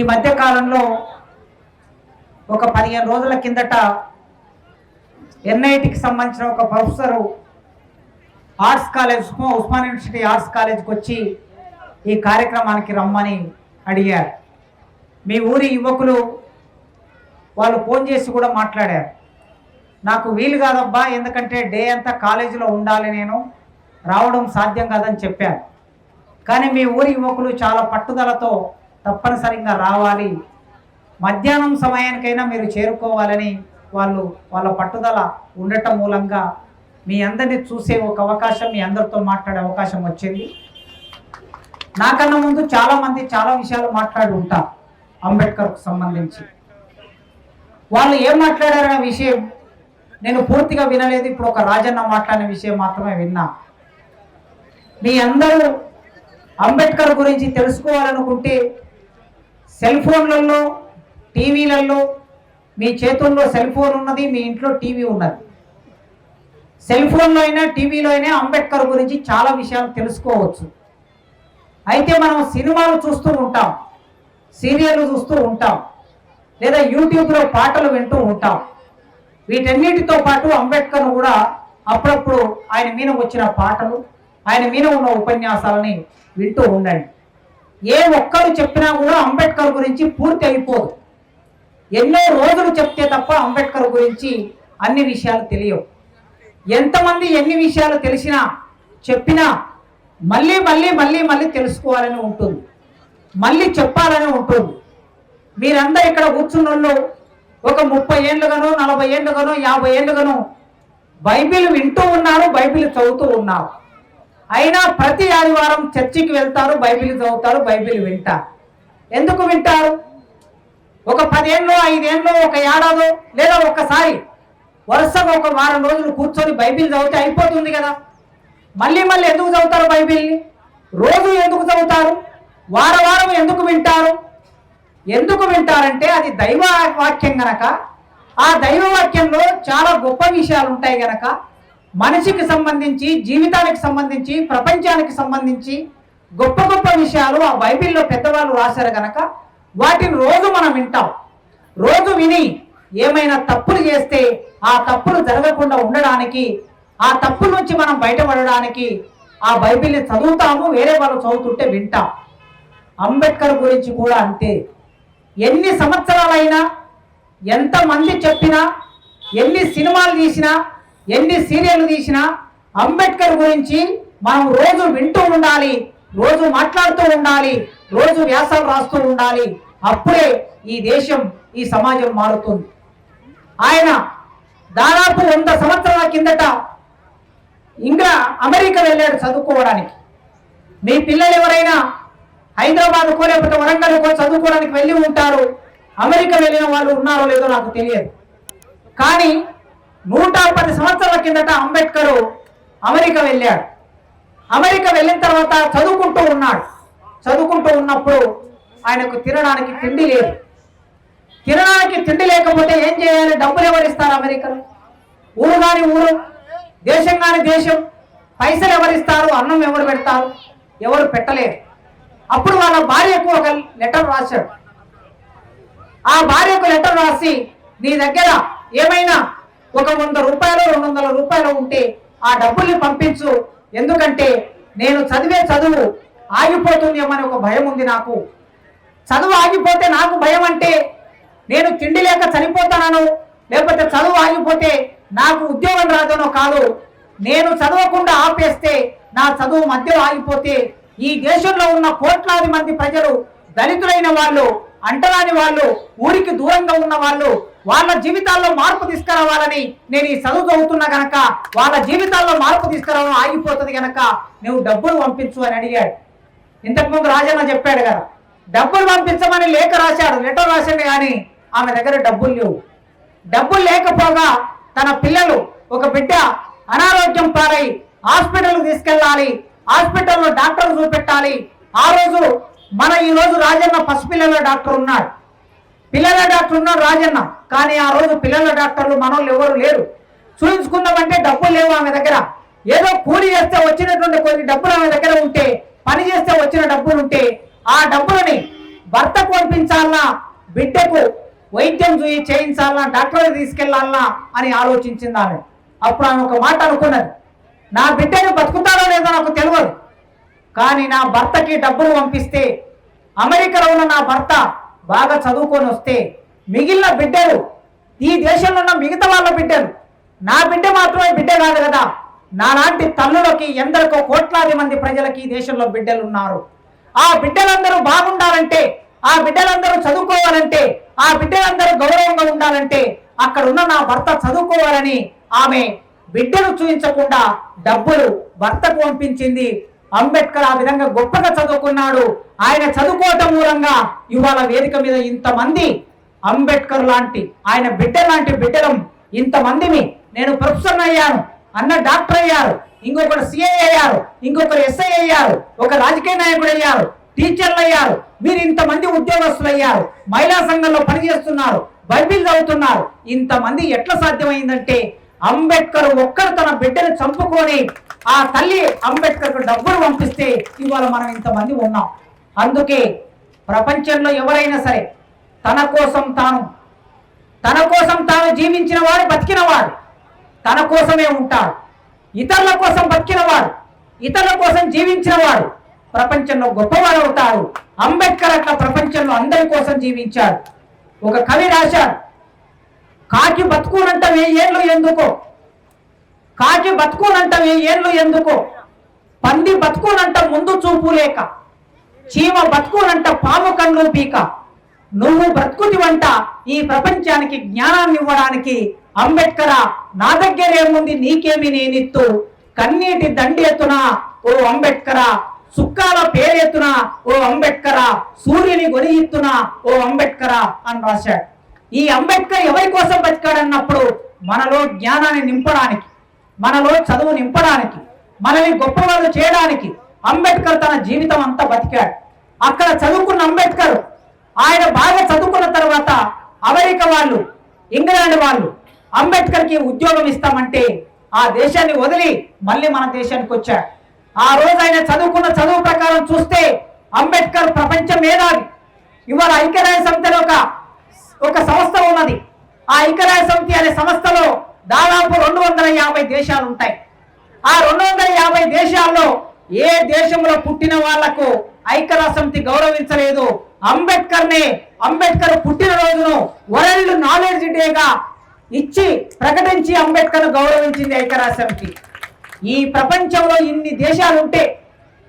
మధ్య కాలంలో ఒక 15 రోజుల కిందట ఎన్ఐటికి సంబంధించిన ఒక professor arts college Osman university arts కాలేజ్కి వచ్చి ఈ కార్యక్రమానికి రమ్మని అడిగారు. మీ ఊరి యువకులు వాళ్ళు ఫోన్ చేసి కూడా మాట్లాడారు. నాకు వీలు కాదబ్బా, ఎందుకంటే డే అంతా కాలేజీలో ఉండాలి, నేను రావడం సాధ్యం కాదని చెప్పారు. కానీ మీ ఊరి యువకులు చాలా పట్టుదలతో తప్పనిసరిగా రావాలి, మధ్యాహ్నం సమయానికైనా మీరు చేరుకోవాలని వాళ్ళ పట్టుదల ఉండటం మూలంగా మీ అందరినీ చూసే ఒక అవకాశం, మీ అందరితో మాట్లాడే అవకాశం వచ్చింది. నాకన్నా ముందు చాలామంది చాలా విషయాలు మాట్లాడి ఉంటారు అంబేద్కర్కు సంబంధించి. వాళ్ళు ఏం మాట్లాడారనే విషయం నేను పూర్తిగా వినలేదు. ఇప్పుడు ఒక రాజన్న మాట్లాడిన విషయం మాత్రమే విన్నా. మీ అందరూ అంబేద్కర్ గురించి తెలుసుకోవాలనుకుంటే సెల్ ఫోన్లలో, టీవీలలో, మీ చేతుల్లో సెల్ ఫోన్ ఉన్నది, మీ ఇంట్లో టీవీ ఉన్నది. సెల్ ఫోన్లో అయినా టీవీలో అయినా అంబేద్కర్ గురించి చాలా విషయాలు తెలుసుకోవచ్చు. అయితే మనం సినిమాలు చూస్తూ ఉంటాం, సీరియళ్ళు చూస్తూ ఉంటాం, లేదా యూట్యూబ్లో పాటలు వింటూ ఉంటాం. వీటన్నిటితో పాటు అంబేద్కర్ను కూడా అప్పుడప్పుడు ఆయన మీద వచ్చిన పాటలు, ఆయన మీద ఉన్న ఉపన్యాసాలని వింటూ ఉండండి. ఏ ఒక్కరు చెప్పినా కూడా అంబేద్కర్ గురించి పూర్తి అయిపోదు. ఎన్నో రోజులు చెప్తే తప్ప అంబేద్కర్ గురించి అన్ని విషయాలు తెలియవు. ఎంతమంది ఎన్ని విషయాలు తెలిసినా చెప్పినా మళ్ళీ మళ్ళీ మళ్ళీ మళ్ళీ తెలుసుకోవాలని ఉంటుంది, మళ్ళీ చెప్పాలని ఉంటుంది. మీరందరూ ఇక్కడ కూర్చున్నోళ్ళు ఒక 30 ఏళ్ళుగానో 40 ఏళ్ళుగానో 50 ఏళ్ళుగానో బైబిల్ వింటూ ఉన్నారు, బైబిల్ చదువుతూ ఉన్నారు. అయినా ప్రతి ఆదివారం చర్చికి వెళ్తారు, బైబిల్ చదువుతారు, బైబిల్ వింటారు. ఎందుకు వింటారు? ఒక 10 ఏళ్ళో 5 ఏళ్ళో ఒక ఏడాదో లేదా ఒక్కసారి వరుసగా ఒక వారం రోజులు కూర్చొని బైబిల్ చదివితే అయిపోతుంది కదా. మళ్ళీ మళ్ళీ ఎందుకు చదువుతారు బైబిల్ని? రోజు ఎందుకు చదువుతారు? వారం ఎందుకు వింటారు? ఎందుకు వింటారంటే అది దైవ వాక్యం గనక, ఆ దైవ వాక్యంలో చాలా గొప్ప విషయాలు ఉంటాయి గనక, మనిషికి సంబంధించి, జీవితానికి సంబంధించి, ప్రపంచానికి సంబంధించి గొప్ప గొప్ప విషయాలు ఆ బైబిల్లో పెద్దవాళ్ళు రాశారు గనక వాటిని రోజు మనం వింటాం. రోజు విని ఏమైనా తప్పులు చేస్తే ఆ తప్పులు జరగకుండా ఉండడానికి, ఆ తప్పుల నుంచి మనం బయటపడడానికి ఆ బైబిల్ని చదువుతాము, వేరే వాళ్ళు చదువుతుంటే వింటాం. అంబేద్కర్ గురించి కూడా అంతే. ఎన్ని సంవత్సరాలైనా, ఎంతమంది చెప్పినా, ఎన్ని సినిమాలు తీసినా, ఎన్ని సీరియళ్ళు తీసినా అంబేద్కర్ గురించి మనం రోజు వింటూ ఉండాలి, రోజు మాట్లాడుతూ ఉండాలి, రోజు వ్యాసాలు రాస్తూ ఉండాలి. అప్పుడే ఈ దేశం, ఈ సమాజం మారుతుంది. ఆయన దాదాపు 100 సంవత్సరాల కిందట ఇంకా అమెరికా వెళ్ళాడు చదువుకోవడానికి. మీ పిల్లలు ఎవరైనా హైదరాబాద్కో లేకపోతే వరంగల్కో చదువుకోవడానికి వెళ్ళి ఉంటారు. అమెరికా వెళ్ళిన వాళ్ళు ఉన్నారో లేదో నాకు తెలియదు. కానీ 110 సంవత్సరాల కిందట అంబేద్కర్ అమెరికా వెళ్ళాడు. అమెరికా వెళ్ళిన తర్వాత చదువుకుంటూ ఉన్నాడు. చదువుకుంటూ ఉన్నప్పుడు ఆయనకు తినడానికి తిండి లేదు. తినడానికి తిండి లేకపోతే ఏం చేయాలి? డబ్బులు ఎవరిస్తారు అమెరికాలో? ఊరు కాని ఊరు, దేశం కాని దేశం. పైసలు ఎవరిస్తారు? అన్నం ఎవరు పెడతారు? ఎవరు పెట్టలేరు. అప్పుడు వాళ్ళ భార్యకు ఒక లెటర్ రాశాడు. ఆ భార్యకు లెటర్ రాసి, నీ దగ్గర ఏమైనా ఒక 100 రూపాయలు 200 రూపాయలు ఉంటే ఆ డబ్బుల్ని పంపించు, ఎందుకంటే నేను చదివే చదువు ఆగిపోతుందేమని ఒక భయం ఉంది నాకు. చదువు ఆగిపోతే నాకు భయం అంటే నేను తిండి లేక చనిపోతానను, లేకపోతే చదువు ఆగిపోతే నాకు ఉద్యోగం రాదనో కాదు. నేను చదవకుండా ఆపేస్తే, నా చదువు మధ్యలో ఆగిపోతే ఈ దేశంలో ఉన్న కోట్లాది మంది ప్రజలు, దళితులైన వాళ్ళు, అంటరాని వాళ్ళు, ఊరికి దూరంగా ఉన్న వాళ్ళు, వాళ్ళ జీవితాల్లో మార్పు తీసుకురావాలని నేను ఈ చదువు చదువుతున్నా గనక వాళ్ళ జీవితాల్లో మార్పు తీసుకురావడం ఆగిపోతుంది గనక నువ్వు డబ్బులు పంపించు అని అడిగాడు. ఇంతకుముందు రాజన్న చెప్పాడు కదా, డబ్బులు పంపించమని లేఖ రాశాడు, లెటర్ రాశాడు. కానీ ఆమె దగ్గర డబ్బులు లేవు. డబ్బులు లేకపోగా తన పిల్లలు, ఒక బిడ్డ అనారోగ్యం పాలై హాస్పిటల్కి తీసుకెళ్ళాలి, హాస్పిటల్లో డాక్టర్ చూపెట్టాలి. ఆ రోజు ఈ రోజు రాజన్న పసిపిల్లల డాక్టర్ ఉన్నాడు, పిల్లల డాక్టర్ ఉన్నాడు రాజన్న. కానీ ఆ రోజు పిల్లల డాక్టర్లు మనోళ్ళు ఎవరు లేరు. చూయించుకుందామంటే డబ్బులు లేవు ఆమె దగ్గర. ఏదో కూలి చేస్తే వచ్చినటువంటి కొన్ని డబ్బులు ఆమె దగ్గర ఉంటే, పని చేస్తే వచ్చిన డబ్బులు ఉంటే ఆ డబ్బులని భర్తకు పంపించాలన్నా, బిడ్డకు వైద్యం చేయించాలన్నా, డాక్టర్ తీసుకెళ్లాలన్నా అని ఆలోచించింది ఆమె. అప్పుడు ఆమె ఒక మాట అనుకున్నది, నా బిడ్డను బతుకుతాడో లేదో నాకు తెలియదు, కానీ నా భర్తకి డబ్బులు పంపిస్తే, అమెరికాలో ఉన్న నా భర్త బాగా చదువుకొని వస్తే మిగిలిన బిడ్డలు, ఈ దేశంలో ఉన్న మిగతా వాళ్ళ బిడ్డలు, నా బిడ్డ మాత్రమే బిడ్డ కాదు కదా, నాలాంటి తల్లులకి ఎందరికో కోట్లాది మంది ప్రజలకి ఈ దేశంలో బిడ్డలు ఉన్నారు. ఆ బిడ్డలందరూ బాగుండాలంటే, ఆ బిడ్డలందరూ చదువుకోవాలంటే, ఆ బిడ్డలందరూ గౌరవంగా ఉండాలంటే అక్కడ ఉన్న నా భర్త చదువుకోవాలని ఆమె బిడ్డను చూపించకుండా డబ్బులు భర్తకు పంపించింది. అంబేద్కర్ ఆ విధంగా గొప్పగా చదువుకున్నాడు. ఆయన చదువుకోవటం మూలంగా ఇవాళ వేదిక మీద ఇంతమంది అంబేద్కర్ లాంటి ఆయన బిడ్డ లాంటి బిడ్డలం ఇంతమందిని, నేను ప్రొఫెసర్ అయ్యాను, అన్న డాక్టర్ అయ్యారు, ఇంకొకరు సిఐ అయ్యారు, ఇంకొకరు ఎస్ఐ అయ్యారు, ఒక రాజకీయ నాయకుడు అయ్యారు, టీచర్లు అయ్యారు, మీరు ఇంతమంది ఉద్యోగస్తులు అయ్యారు, మహిళా సంఘంలో పనిచేస్తున్నారు, బైబిల్ చదువుతున్నారు. ఇంతమంది ఎట్లా సాధ్యమైందంటే అంబేద్కర్ ఒక్కరు తన బిడ్డను చంపుకొని ఆ తల్లి అంబేద్కర్కు డబ్బులు పంపిస్తే ఇవాళ మనం ఇంతమంది ఉన్నాం. అందుకే ప్రపంచంలో ఎవరైనా సరే తన కోసం తాను జీవించిన వాడు, బతికినవాడు తన కోసమే ఉంటాడు. ఇతరుల కోసం బతికినవాడు, ఇతరుల కోసం జీవించినవాడు ప్రపంచంలో గొప్పవాడు అవుతాడు. అంబేద్కర్ అట్లా ప్రపంచంలో అందరి కోసం జీవించాడు. ఒక కవి రాశాడు, కాకి బతుకునంట 1000 ఏళ్ళు ఎందుకో, కాకి బతుకునంట 1000 ఏళ్ళు ఎందుకో, పంది బతుకునంట ముందు చూపు లేక, చీమ బతుకునంట పాము కళ్ళు పీక, నువ్వు బ్రతుకుతివంట ఈ ప్రపంచానికి జ్ఞానాన్ని ఇవ్వడానికి. అంబేద్కర్ నా దగ్గర ఏముంది నీకేమి నేనిత్తు, కన్నీటి దండి ఎత్తునా ఓ అంబేద్కర్, సుక్కాల పేరెత్తునా ఓ అంబేద్కర్, సూర్యుని గొని ఇత్తునా ఓ అంబేద్కర్ అని రాశాడు. ఈ అంబేద్కర్ ఎవరి కోసం బతికాడన్నప్పుడు మనలో జ్ఞానాన్ని నింపడానికి, మనలో చదువు నింపడానికి, మనల్ని గొప్పవాళ్ళు చేయడానికి అంబేద్కర్ తన జీవితం అంతా బతికాడు. అక్కడ చదువుకున్న అంబేద్కర్ ఆయన బాగా చదువుకున్న తర్వాత అమెరికా వాళ్ళు, ఇంగ్లాండ్ వాళ్ళు అంబేద్కర్కి ఉద్యోగం ఇస్తామంటే ఆ దేశాన్ని వదిలి మళ్ళీ మన దేశానికి వచ్చాడు. ఆ రోజు ఆయన చదువుకున్న చదువు ప్రకారం చూస్తే అంబేద్కర్ ప్రపంచ మేధావి. ఇవాళ ఐక్యరాజ్య సమితిలో ఒక సంస్థ ఉన్నది. ఆ ఐక్యరాజ్య సమితి అనే సంస్థలో దాదాపు 250 దేశాలు ఉంటాయి. ఆ 250 దేశాల్లో ఏ దేశంలో పుట్టిన వాళ్లకు ఐక్యరాజ్య సమితి గౌరవించలేదు. అంబేద్కర్ పుట్టిన రోజును వరల్డ్ నాలెడ్జ్ డేగా ఇచ్చి ప్రకటించి అంబేద్కర్ గౌరవించింది ఐక్యరాజ్య సమితి. ఈ ప్రపంచంలో ఇన్ని దేశాలు ఉంటే,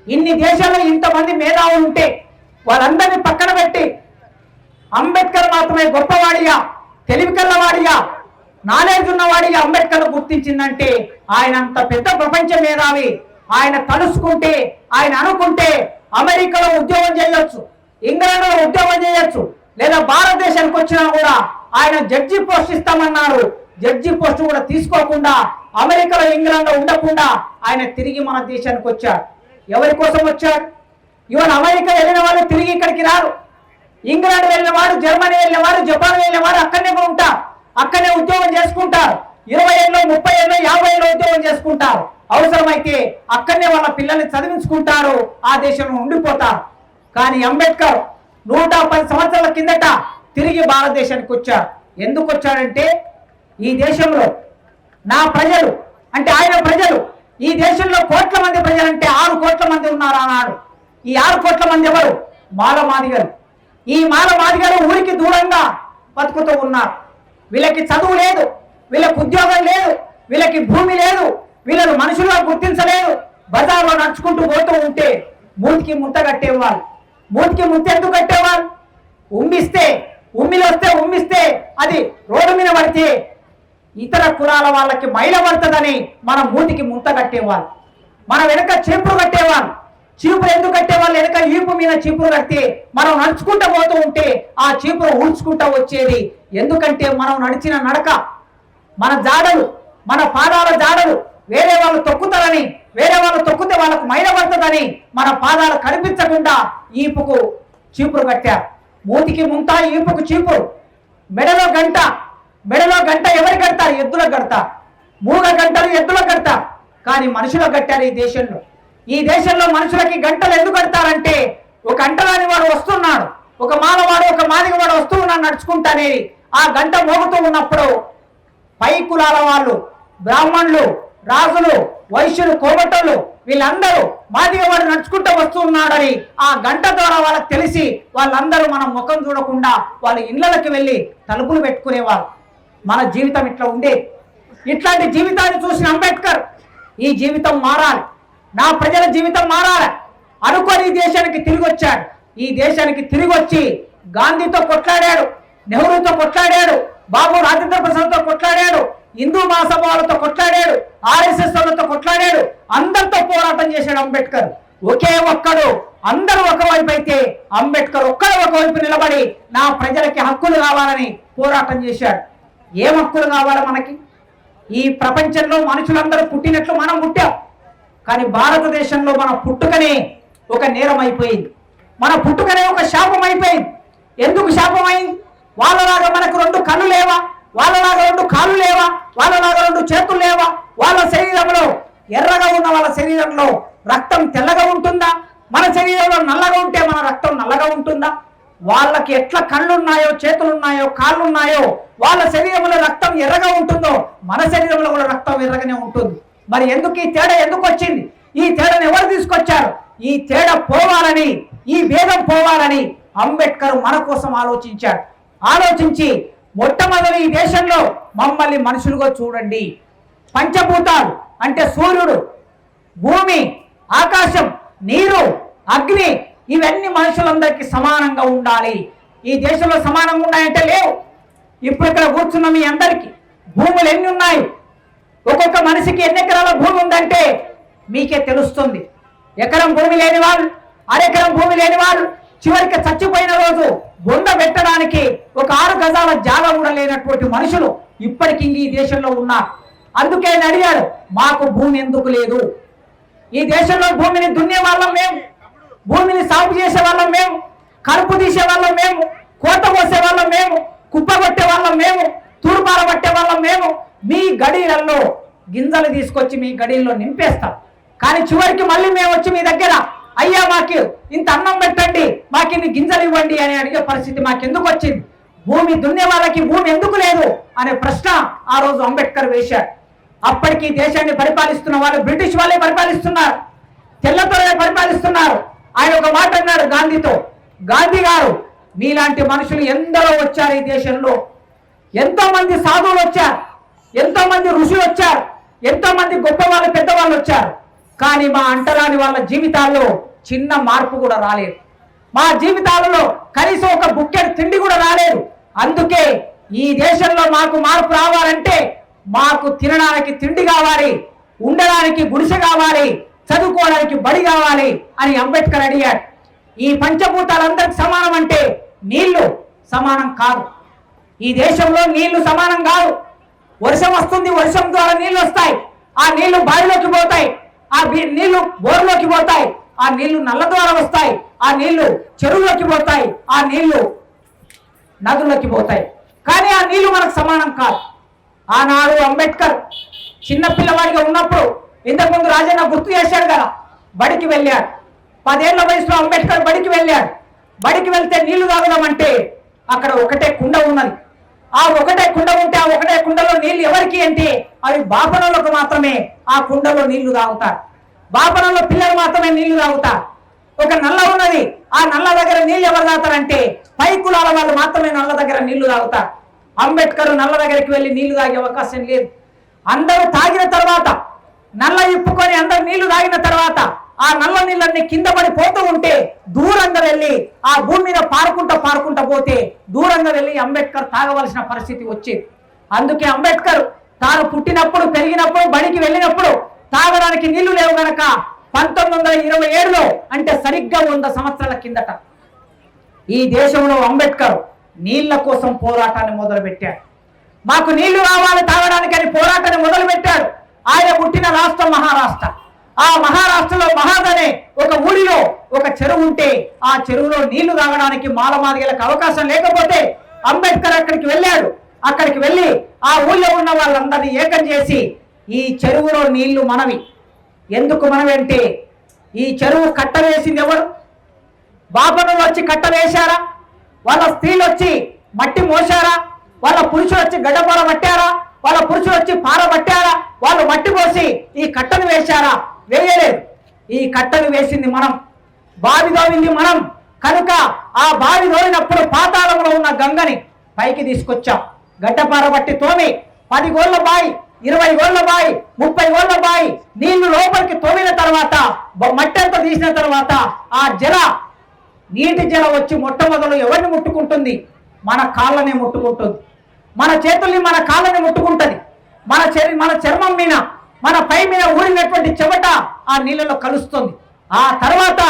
ఇన్ని దేశాల్లో ఇంతమంది మేధావులు ఉంటే వాళ్ళందరినీ పక్కన పెట్టి అంబేద్కర్ మాత్రమే గొప్పవాడిగా, తెలివి కల్లవాడిగా, నాలెడ్జ్ ఉన్నవాడిగా అంబేద్కర్ గుర్తించిందంటే ఆయన అంత పెద్ద ప్రపంచ మేధావి. ఆయన తలుసుకుంటే, ఆయన అనుకుంటే అమెరికాలో ఉద్యోగం చేయొచ్చు, ఇంగ్లాండ్లో ఉద్యోగం చేయొచ్చు, లేదా భారతదేశానికి వచ్చినా కూడా ఆయన జడ్జి పోస్ట్ ఇస్తామన్నారు. జడ్జి పోస్ట్ కూడా తీసుకోకుండా అమెరికాలో, ఇంగ్లాండ్లో ఉండకుండా ఆయన తిరిగి మన దేశానికి వచ్చాడు. ఎవరి కోసం వచ్చాడు? ఇవాళ అమెరికా వెళ్ళిన వాళ్ళు తిరిగి ఇక్కడికి రారు. ఇంగ్లాండ్ వెళ్ళిన వారు, జర్మనీ వెళ్ళిన వారు, జపాన్ వెళ్ళిన వారు అక్కడనే ఉంటారు, అక్కడనే ఉద్యోగం చేసుకుంటారు. 20 ఏళ్ళు, 30 ఏళ్ళు, 50 ఏళ్ళు ఉద్యోగం చేసుకుంటారు. అవసరమైతే అక్కడనే వాళ్ళ పిల్లల్ని చదివించుకుంటారు, ఆ దేశంలో ఉండిపోతారు. కానీ అంబేద్కర్ 110 సంవత్సరాల కిందట తిరిగి భారతదేశానికి వచ్చాడు. ఎందుకు వచ్చాడంటే ఈ దేశంలో నా ప్రజలు అంటే ఆయన ప్రజలు, ఈ దేశంలో కోట్ల మంది ప్రజలంటే 6 కోట్ల మంది ఉన్నారు అన్నాడు. ఈ 6 కోట్ల మంది ఎవరు? మాలమాదిగలు. ఈ మాలమాదిగలు ఊరికి దూరంగా బతుకుతూ ఉన్నారు. వీళ్ళకి చదువు లేదు, వీళ్ళకి ఉద్యోగం లేదు, వీళ్ళకి భూమి లేదు, వీళ్ళను మనుషులుగా గుర్తించలేదు. బజార్లో నడుచుకుంటూ పోతూ ఉంటే మూతికి ముద్ద కట్టేవాళ్ళు. మూతికి ముద్ద ఎందుకు కట్టేవాళ్ళు? ఉమ్మిస్తే అది రోడ్డు మీద పడితే ఇతర కులాల వాళ్ళకి మైల పడుతుందని మన మూతికి ముద్ద కట్టేవాళ్ళు. మన వెనక చీపురు కట్టేవాళ్ళు. చీపురు ఎందుకు కట్టేవాళ్ళు? వెనక ఈపు మీద చీపురు కడితే మనం నడుచుకుంటూ పోతూ ఉంటే ఆ చీపురు ఊడ్చుకుంటూ వచ్చేది. ఎందుకంటే మనం నడిచిన నడక, మన జాడలు, మన పాదాల జాడలు వేరే వాళ్ళు తొక్కుతారని, వేరే వాళ్ళు తొక్కితే వాళ్ళకు మైల పడుతుందని మన పాదాలు కనిపించకుండా ఈపుకు చీపురు కట్టారు. మూతికి ముంత, ఈపుకు చీపురు. మెడలో గంట ఎవరు కడతారు? ఎద్దులకు కడతారు. మూగ గంటలు ఎద్దులకు కడతారు. కానీ మనుషులకు కట్టారు ఈ దేశంలో. ఈ దేశంలో మనుషులకి గంటలు ఎందుకు కడతారంటే ఒక అంటరాని వాడు వస్తున్నాడు, ఒక మానవాడు ఒక మాదిగవాడు వస్తూ ఉన్నాడు నడుచుకుంటానే, ఆ గంట మోగుతూ ఉన్నప్పుడు పై కులాల వాళ్ళు, బ్రాహ్మణులు, రాజులు, వైశ్యులు, కోమటోళ్ళు వీళ్ళందరూ మాదిగవాడు నడుచుకుంటూ వస్తూ ఉన్నాడని ఆ గంట ద్వారా వాళ్ళకి తెలిసి వాళ్ళందరూ మనం ముఖం చూడకుండా వాళ్ళ ఇళ్ళకి వెళ్ళి తలుపులు పెట్టుకునేవారు. మన జీవితం ఇట్లా ఉండేది. ఇట్లాంటి జీవితాన్ని చూసిన అంబేద్కర్ ఈ జీవితం మారాలి, నా ప్రజల జీవితం మారాలి అనుకొని ఈ దేశానికి తిరిగి వచ్చాడు. ఈ దేశానికి తిరిగి వచ్చి గాంధీతో కొట్లాడాడు, నెహ్రూతో కొట్లాడాడు, బాబు రాజేంద్ర ప్రసాద్తో కొట్లాడాడు, హిందూ మహాసభలతో కొట్లాడాడు, ఆర్ఎస్ఎస్ వాళ్ళతో కొట్లాడాడు, అందరితో పోరాటం చేశాడు అంబేద్కర్. ఒకే ఒక్కడు అందరూ ఒకవైపు అయితే అంబేద్కర్ ఒక్కడు ఒకవైపు నిలబడి నా ప్రజలకి హక్కులు కావాలని పోరాటం చేశాడు. ఏం హక్కులు కావాలి మనకి? ఈ ప్రపంచంలో మనుషులందరూ పుట్టినట్లు మనం పుట్టాం, కానీ భారతదేశంలో మన పుట్టుకనే ఒక నేరం అయిపోయింది, మన పుట్టుకనే ఒక శాపం అయిపోయింది. ఎందుకు శాపమైంది? వాళ్ళలాగా మనకు 2 కళ్ళు లేవా? వాళ్ళలాగా 2 కాళ్ళు లేవా? వాళ్ళలాగా 2 చేతులు లేవా? వాళ్ళ శరీరంలో ఎర్రగా ఉన్న వాళ్ళ శరీరంలో రక్తం తెల్లగా ఉంటుందా? మన శరీరంలో నల్లగా ఉంటే మన రక్తం నల్లగా ఉంటుందా? వాళ్ళకి ఎట్లా కళ్ళున్నాయో, చేతులున్నాయో, కాళ్ళున్నాయో, వాళ్ళ శరీరంలో రక్తం ఎర్రగా ఉంటుందో మన శరీరంలో కూడా రక్తం ఎర్రగానే ఉంటుంది. మరి ఎందుకు ఈ తేడా ఎందుకు వచ్చింది? ఈ తేడాను ఎవరు తీసుకొచ్చారు? ఈ తేడా పోవాలని, ఈ భేదం పోవాలని అంబేద్కర్ మన కోసం ఆలోచించాడు. ఆలోచించి మొట్టమొదటి ఈ దేశంలో మమ్మల్ని మనుషులుగా చూడండి, పంచభూతాలు అంటే సూర్యుడు, భూమి, ఆకాశం, నీరు, అగ్ని ఇవన్నీ మనుషులందరికీ సమానంగా ఉండాలి. ఈ దేశంలో సమానంగా ఉన్నాయంటే లేవు. ఇప్పుడు ఇక్కడ కూర్చున్న మీ అందరికీ భూములు ఎన్ని ఉన్నాయి, ఒక్కొక్క మనిషికి ఎన్ని ఎకరాల భూమి ఉందంటే మీకే తెలుస్తుంది. ఎకరం భూమి లేని వాళ్ళు, అరెకరం భూమి లేని వాళ్ళు, చివరికి చచ్చిపోయిన రోజు బొంద పెట్టడానికి ఒక 6 గజాల జాగా కూడా లేనటువంటి మనుషులు ఇప్పటికీ ఈ దేశంలో ఉన్నారు. అందుకే అడిగాడు, మాకు భూమి ఎందుకు లేదు? ఈ దేశంలో భూమిని దున్నే వాళ్ళం మేము, భూమిని సాగు చేసే వాళ్ళం మేము, కలుపు తీసే వాళ్ళం మేము, కోత పోసే వాళ్ళం మేము, కుప్ప కొట్టే వాళ్ళం మేము, తూర్పార పట్టే వాళ్ళం మేము. మీ గడీలలో గింజలు తీసుకొచ్చి మీ గడీల్లో నింపేస్తాం, కానీ చివరికి మళ్ళీ మేము వచ్చి మీ దగ్గర అయ్యా మాకు ఇంత అన్నం పెట్టండి, మాకు ఇన్ని గింజలు ఇవ్వండి అని అడిగే పరిస్థితి మాకెందుకు వచ్చింది? భూమి దున్నే వాళ్ళకి భూమి ఎందుకు లేదు అనే ప్రశ్న ఆ రోజు అంబేద్కర్ వేశాడు. అప్పటికి దేశాన్ని పరిపాలిస్తున్న వాళ్ళు బ్రిటిష్ వాళ్ళే పరిపాలిస్తున్నారు, తెల్లతోనే పరిపాలిస్తున్నారు. ఆయన ఒక మాట అన్నాడు గాంధీతో, గాంధీ గారు మీలాంటి మనుషులు ఎందరో వచ్చారు ఈ దేశంలో, ఎంతో మంది సాధువులు వచ్చారు, ఎంతో మంది ఋషులు వచ్చారు, ఎంతో మంది గొప్ప వాళ్ళు పెద్దవాళ్ళు వచ్చారు, కానీ మా అంటరాని వాళ్ళ జీవితాల్లో చిన్న మార్పు కూడా రాలేదు. మా జీవితాలలో కనీసం ఒక బుక్కెడు తిండి కూడా రాలేదు. అందుకే ఈ దేశంలో మాకు మార్పు రావాలంటే మాకు తినడానికి తిండి కావాలి, ఉండడానికి గుడిసె కావాలి, చదువుకోవడానికి బడి కావాలి అని అంబేద్కర్ అడిగాడు. ఈ పంచభూతాలందరికి సమానం అంటే నీళ్లు సమానం కాదు. ఈ దేశంలో నీళ్లు సమానం కాదు. వర్షం వస్తుంది, వర్షం ద్వారా నీళ్లు వస్తాయి, ఆ నీళ్లు బావిలోకి పోతాయి, ఆ నీళ్లు బోర్లోకి పోతాయి, ఆ నీళ్లు నల్ల ద్వారా వస్తాయి, ఆ నీళ్లు చెరువులోకి పోతాయి, ఆ నీళ్లు నదుల్లోకి పోతాయి, కానీ ఆ నీళ్లు మనకు సమానం కాదు. ఆనాడు అంబేద్కర్ చిన్న పిల్లవాడిగా ఉన్నప్పుడు, ఇంతకుముందు రాజన్న గుర్తు చేశాడు కదా, బడికి వెళ్ళాడు. 10 ఏళ్ల వయసులో అంబేద్కర్ బడికి వెళ్ళాడు. బడికి వెళ్తే నీళ్లు తాగుదామంటే అక్కడ ఒకటే కుండ ఉన్నది. ఆ ఒకటే కుండ ఉంటే ఆ ఒకటే కుండలో నీళ్లు ఎవరికి అంటే అవి బాపనలకు మాత్రమే ఆ కుండలో నీళ్లు తాగుతారు. బాపనలో పిల్లలు మాత్రమే నీళ్లు తాగుతారు. ఒక నల్ల ఉన్నది, ఆ నల్ల దగ్గర నీళ్లు ఎవరు తాగుతారంటే పై కులాల వాళ్ళు మాత్రమే నల్ల దగ్గర నీళ్లు తాగుతారు. అంబేద్కర్ నల్ల దగ్గరికి వెళ్ళి నీళ్లు తాగే అవకాశం లేదు. అందరూ తాగిన తర్వాత, నల్ల ఇప్పుకొని అందరు నీళ్లు తాగిన తర్వాత ఆ నల్ల నీళ్ళన్నీ కింద పడి పోతూ ఉంటే దూరంగా వెళ్ళి ఆ భూమి మీద పారుకుంటా పోతే దూరంగా వెళ్ళి అంబేద్కర్ తాగవలసిన పరిస్థితి వచ్చేది. అందుకే అంబేద్కర్ తాను పుట్టినప్పుడు, పెరిగినప్పుడు, బడికి వెళ్ళినప్పుడు తాగడానికి నీళ్లు లేవు గనక 1927లో అంటే సరిగ్గా 100 సంవత్సరాల కిందట ఈ దేశంలో అంబేద్కర్ నీళ్ల కోసం పోరాటాన్ని మొదలుపెట్టాడు. మాకు నీళ్లు రావాలి తాగడానికి అని పోరాటాన్ని మొదలుపెట్టాడు. ఆయన పుట్టిన రాష్ట్రం మహారాష్ట్ర. ఆ మహారాష్ట్రలో మహాద్ అనే ఒక ఊరిలో ఒక చెరువు ఉంటే ఆ చెరువులో నీళ్లు తాగడానికి మాలమాదిగలకు అవకాశం లేకపోతే అంబేద్కర్ అక్కడికి వెళ్ళాడు. అక్కడికి వెళ్ళి ఆ ఊళ్ళో ఉన్న వాళ్ళందరినీ ఏకం చేసి ఈ చెరువులో నీళ్లు మనవి. ఎందుకు మనవి అంటే ఈ చెరువు కట్ట వేసింది ఎవరు? బాపనలు వచ్చి కట్ట వేశారా? వాళ్ళ స్త్రీలు వచ్చి మట్టి మోసారా? వాళ్ళ పురుషులు వచ్చి గడ్డపార పట్టారా? వాళ్ళ పురుషులు వచ్చి పార పట్టారా? వాళ్ళు మట్టి పోసి ఈ కట్టను వేశారా? వేయలేదు. ఈ కట్టను వేసింది మనం, బావి దోవింది మనం. కనుక ఆ బావి దోవినప్పుడు పాతాళంలో ఉన్న గంగని పైకి తీసుకొచ్చాం. గడ్డపార బట్టి తోమి 10 గోళ్ల బాయి, 20 గోళ్ల బాయి, 30 గోళ్ల బాయి నీళ్లు లోపలికి తోమిన తర్వాత మట్టి అంతా తీసిన తర్వాత ఆ నీటి జల వచ్చి మొట్టమొదలు ఎవరిని ముట్టుకుంటుంది? మన కాళ్ళనే ముట్టుకుంటుంది. మన చేతుల్ని మన కాళ్ళని ముట్టుకుంటుంది. మన చర్మం మీద, మన పై మీద ఊరినటువంటి చెమట ఆ నీళ్ళలో కలుస్తుంది. ఆ తర్వాత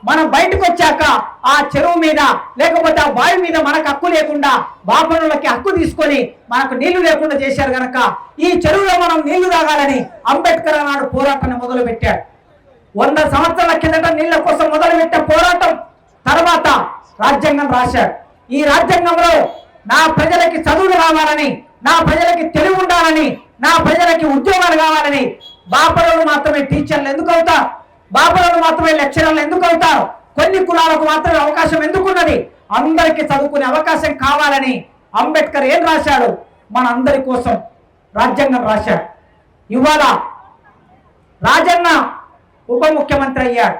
మనం బయటకు వచ్చాక ఆ చెరువు మీద లేకపోతే ఆ బావి మీద మనకు హక్కు లేకుండా బాపనులకి హక్కు తీసుకొని మనకు నీళ్లు లేకుండా చేశారు. కనుక ఈ చెరువులో మనం నీళ్లు తాగాలని అంబేద్కర్ నాడు పోరాటాన్ని మొదలు పెట్టాడు. 100 సంవత్సరాల కిందట నీళ్ల కోసం మొదలుపెట్టే పోరాటం తర్వాత రాజ్యాంగం రాశాడు. ఈ రాజ్యాంగంలో నా ప్రజలకి చదువులు రావాలని, నా ప్రజలకి తెలివి ఉండాలని, నా ప్రజలకి ఉద్యోగాలు కావాలని. బాపనులు మాత్రమే టీచర్లు ఎందుకు అవుతారు? బాపనులు మాత్రమే లెక్చరర్లు ఎందుకు అవుతారు? కొన్ని కులాలకు మాత్రమే అవకాశం ఎందుకున్నది? అందరికీ చదువుకునే అవకాశం కావాలని అంబేద్కర్ ఏం రాశాడు? మన అందరి కోసం రాజ్యాంగం రాశాడు. ఇవాళ రాజన్న ఉప ముఖ్యమంత్రి అయ్యాడు,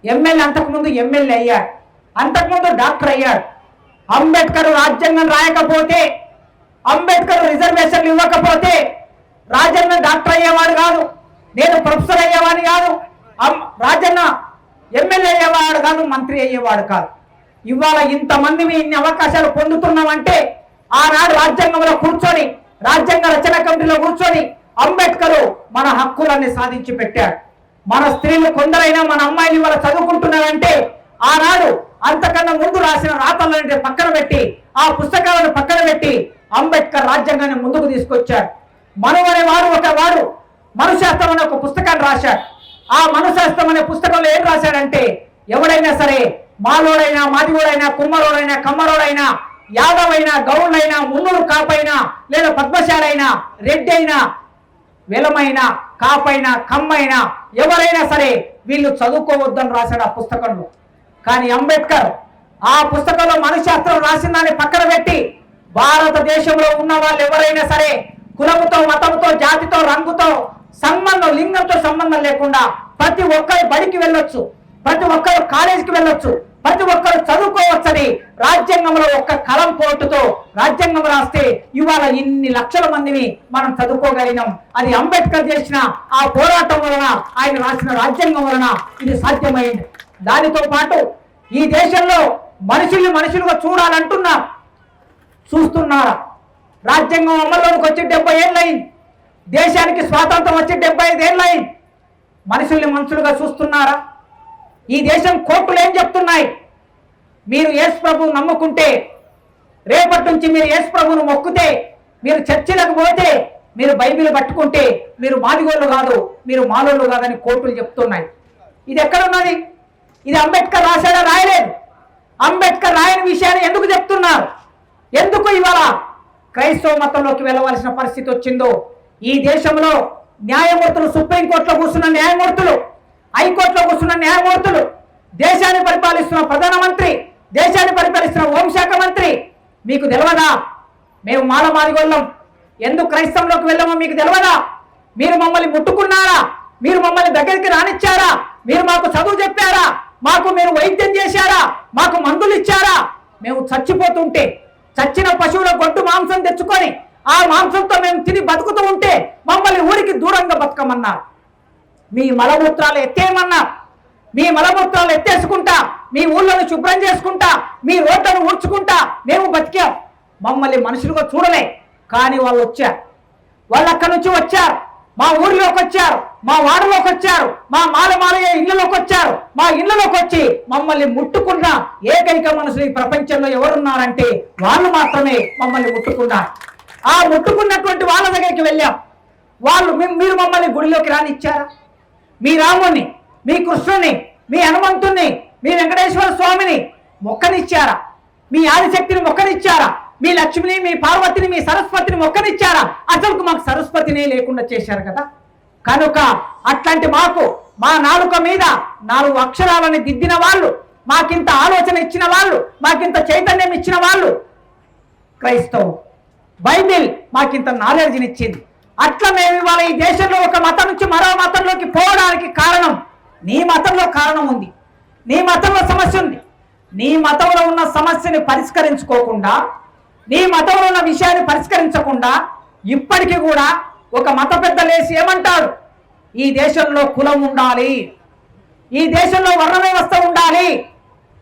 ఎమ్మెల్యే, అంతకుముందు ఎమ్మెల్యే అయ్యాడు, అంతకుముందు డాక్టర్ అయ్యాడు. అంబేద్కర్ రాజ్యాంగం రాయకపోతే, అంబేద్కర్ రిజర్వేషన్లు ఇవ్వకపోతే రాజన్న డాక్టర్ అయ్యేవాడు కాదు, నేను ప్రొఫెసర్ అయ్యేవాడిని కాదు, రాజన్న ఎమ్మెల్యే అయ్యేవాడు కాదు, మంత్రి అయ్యేవాడు కాదు. ఇవాళ ఇంతమంది ఇన్ని అవకాశాలు పొందుతున్నామంటే ఆనాడు రాజ్యాంగంలో కూర్చొని, రాజ్యాంగ రచన కమిటీలో కూర్చొని అంబేద్కర్ మన హక్కులన్నీ సాధించి పెట్టాడు. మన స్త్రీలు కొందరైనా మన అమ్మాయిలు ఇవాళ చదువుకుంటున్నారంటే ఆనాడు అంతకన్నా ముందు రాసిన రాతలను పక్కన పెట్టి, ఆ పుస్తకాలను పక్కన పెట్టి అంబేద్కర్ రాజ్యాంగాన్ని ముందుకు తీసుకొచ్చాడు. మను అనేవాడు ఒకవాడు మనుశాస్త్రం అనే ఒక పుస్తకాన్ని రాశాడు. ఆ మనుశాస్త్రం అనే పుస్తకంలో ఏం రాశాడంటే, ఎవడైనా సరే, మాలోడైనా, మాదిగోడైనా, కుమ్మరోడైనా, కమ్మరోడైనా, యాదవ్ అయినా, గౌడ్లైనా, మున్నులు కాపైనా, లేదా పద్మశాలైనా, రెడ్డి అయినా, వెలమైనా, కాపైనా, కమ్మైనా, ఎవరైనా సరే వీళ్ళు చదువుకోవద్దని రాశాడు ఆ పుస్తకంలో. కానీ అంబేద్కర్ ఆ పుస్తకంలో మనుశాస్త్రం రాసిన దాన్ని పక్కన పెట్టి భారతదేశంలో ఉన్న వాళ్ళు ఎవరైనా సరే కులముతో, మతంతో, జాతితో, రంగుతో సంబంధం, లింగంతో సంబంధం లేకుండా ప్రతి ఒక్కరు బడికి వెళ్ళొచ్చు, ప్రతి ఒక్కరు కాలేజీకి వెళ్ళొచ్చు, ప్రతి ఒక్కరు చదువుకోవచ్చని రాజ్యాంగంలో ఒక్క కలం పోటుతో రాజ్యాంగం రాస్తే ఇవాళ ఇన్ని లక్షల మందిని మనం చదువుకోగలిగినాం. అది అంబేద్కర్ చేసిన ఆ పోరాటం వలన, ఆయన రాసిన రాజ్యాంగం వలన ఇది సాధ్యమైంది. దానితో పాటు ఈ దేశంలో మనుషులుగా చూడాలంటున్నా, చూస్తున్నారా? రాజ్యాంగం అమల్లోకి వచ్చి 70 ఏళ్ళు అయింది. దేశానికి స్వాతంత్రం వచ్చి 75 ఏళ్ళు అయింది. మనుషులుగా చూస్తున్నారా? ఈ దేశం కోర్టులు ఏం చెప్తున్నాయి? మీరు యేసు ప్రభువు నమ్ముకుంటే, రేపటి నుంచి మీరు యేసు ప్రభువును మొక్కుతే, మీరు చర్చిలకు పోతే, మీరు బైబిల్ పట్టుకుంటే మీరు మాదిగోళ్ళు కాదు, మీరు మాలోళ్ళు కాదని కోర్టులు చెప్తున్నాయి. ఇది ఎక్కడున్నది? ఇది అంబేద్కర్ రాశాడా? రాయలేదు. అంబేద్కర్ రాయని విషయాన్ని ఎందుకు చెప్తున్నారు? ఎందుకు ఇవాళ క్రైస్తవ మతంలోకి వెళ్ళవలసిన పరిస్థితి వచ్చిందో? ఈ దేశంలో న్యాయమూర్తులు, సుప్రీంకోర్టులో కూర్చున్న న్యాయమూర్తులు, హైకోర్టులో కూర్చున్న న్యాయమూర్తులు, దేశాన్ని పరిపాలిస్తున్న ప్రధానమంత్రి, దేశాన్ని పరిపాలిస్తున్న హోంశాఖ మంత్రి, మీకు తెలియదా మేము మాదిగోళ్ళం ఎందుకు క్రైస్తవంలోకి వెళ్ళామో మీకు తెలియదా? మీరు మమ్మల్ని ముట్టుకున్నారా? మీరు మమ్మల్ని దగ్గరికి రానిచ్చారా? మీరు మాకు చదువు చెప్పారా? మాకు మీరు వైద్యం చేశారా? మాకు మందులు ఇచ్చారా? మేము చచ్చిపోతుంటే, చచ్చిన పశువుల గొడ్డు మాంసం తెచ్చుకొని ఆ మాంసంతో మేము తిని బతుకుతూ ఉంటే మమ్మల్ని ఊరికి దూరంగా బతకమన్నారు. మీ మలమూత్రాలు ఎత్తేయమన్నారు. మీ మలమూత్రాలు ఎత్తేసుకుంటా, మీ ఊళ్ళను శుభ్రం చేసుకుంటా, మీ రోడ్లను ఊడ్చుకుంటా మేము బతికాం. మమ్మల్ని మనుషులుగా చూడలే. కానీ వాళ్ళు వచ్చారు, వాళ్ళు అక్కడి నుంచి వచ్చారు, మా ఊరిలోకి వచ్చారు, మా వాడలోకి వచ్చారు, మా మాలయ్య ఇళ్లలోకి వచ్చారు. మా ఇళ్లలోకి వచ్చి మమ్మల్ని ముట్టుకున్న ఏకైక మనుషులు ఈ ప్రపంచంలో ఎవరున్నారంటే వాళ్ళు మాత్రమే మమ్మల్ని ముట్టుకున్నారు. ఆ ముట్టుకున్నటువంటి వాళ్ళ దగ్గరికి వెళ్ళాం. వాళ్ళు మీరు మమ్మల్ని గుడిలోకి రానిచ్చారా? మీ రాముని, మీ కృష్ణుని, మీ హనుమంతుణ్ణి, మీ వెంకటేశ్వర స్వామిని మొక్కనిచ్చారా? మీ ఆదిశక్తిని మొక్కనిచ్చారా? మీ లక్ష్మిని, మీ పార్వతిని, మీ సరస్వతిని మొక్కనిచ్చారా? అసలు మాకు సరస్వతిని లేకుండా చేశారు కదా. కనుక అట్లాంటి మాకు, మా నాలుక మీద 4 అక్షరాలని దిద్దిన వాళ్ళు, మాకింత ఆలోచన ఇచ్చిన వాళ్ళు, మాకింత చైతన్యం ఇచ్చిన వాళ్ళు క్రైస్తవు. బైబిల్ మాకింత నాలెడ్జ్ని ఇచ్చింది. అట్లా మేము ఇవాళ ఈ దేశంలో ఒక మతం నుంచి మరో మతంలోకి పోవడానికి కారణం నీ మతంలో కారణం ఉంది, నీ మతంలో సమస్య ఉంది. నీ మతంలో ఉన్న సమస్యని పరిష్కరించుకోకుండా, నీ మతంలో ఉన్న విషయాన్ని పరిష్కరించకుండా ఇప్పటికీ కూడా ఒక మత పెద్ద లేసి ఏమంటాడు, ఈ దేశంలో కులం ఉండాలి, ఈ దేశంలో వర్ణ వ్యవస్థ ఉండాలి,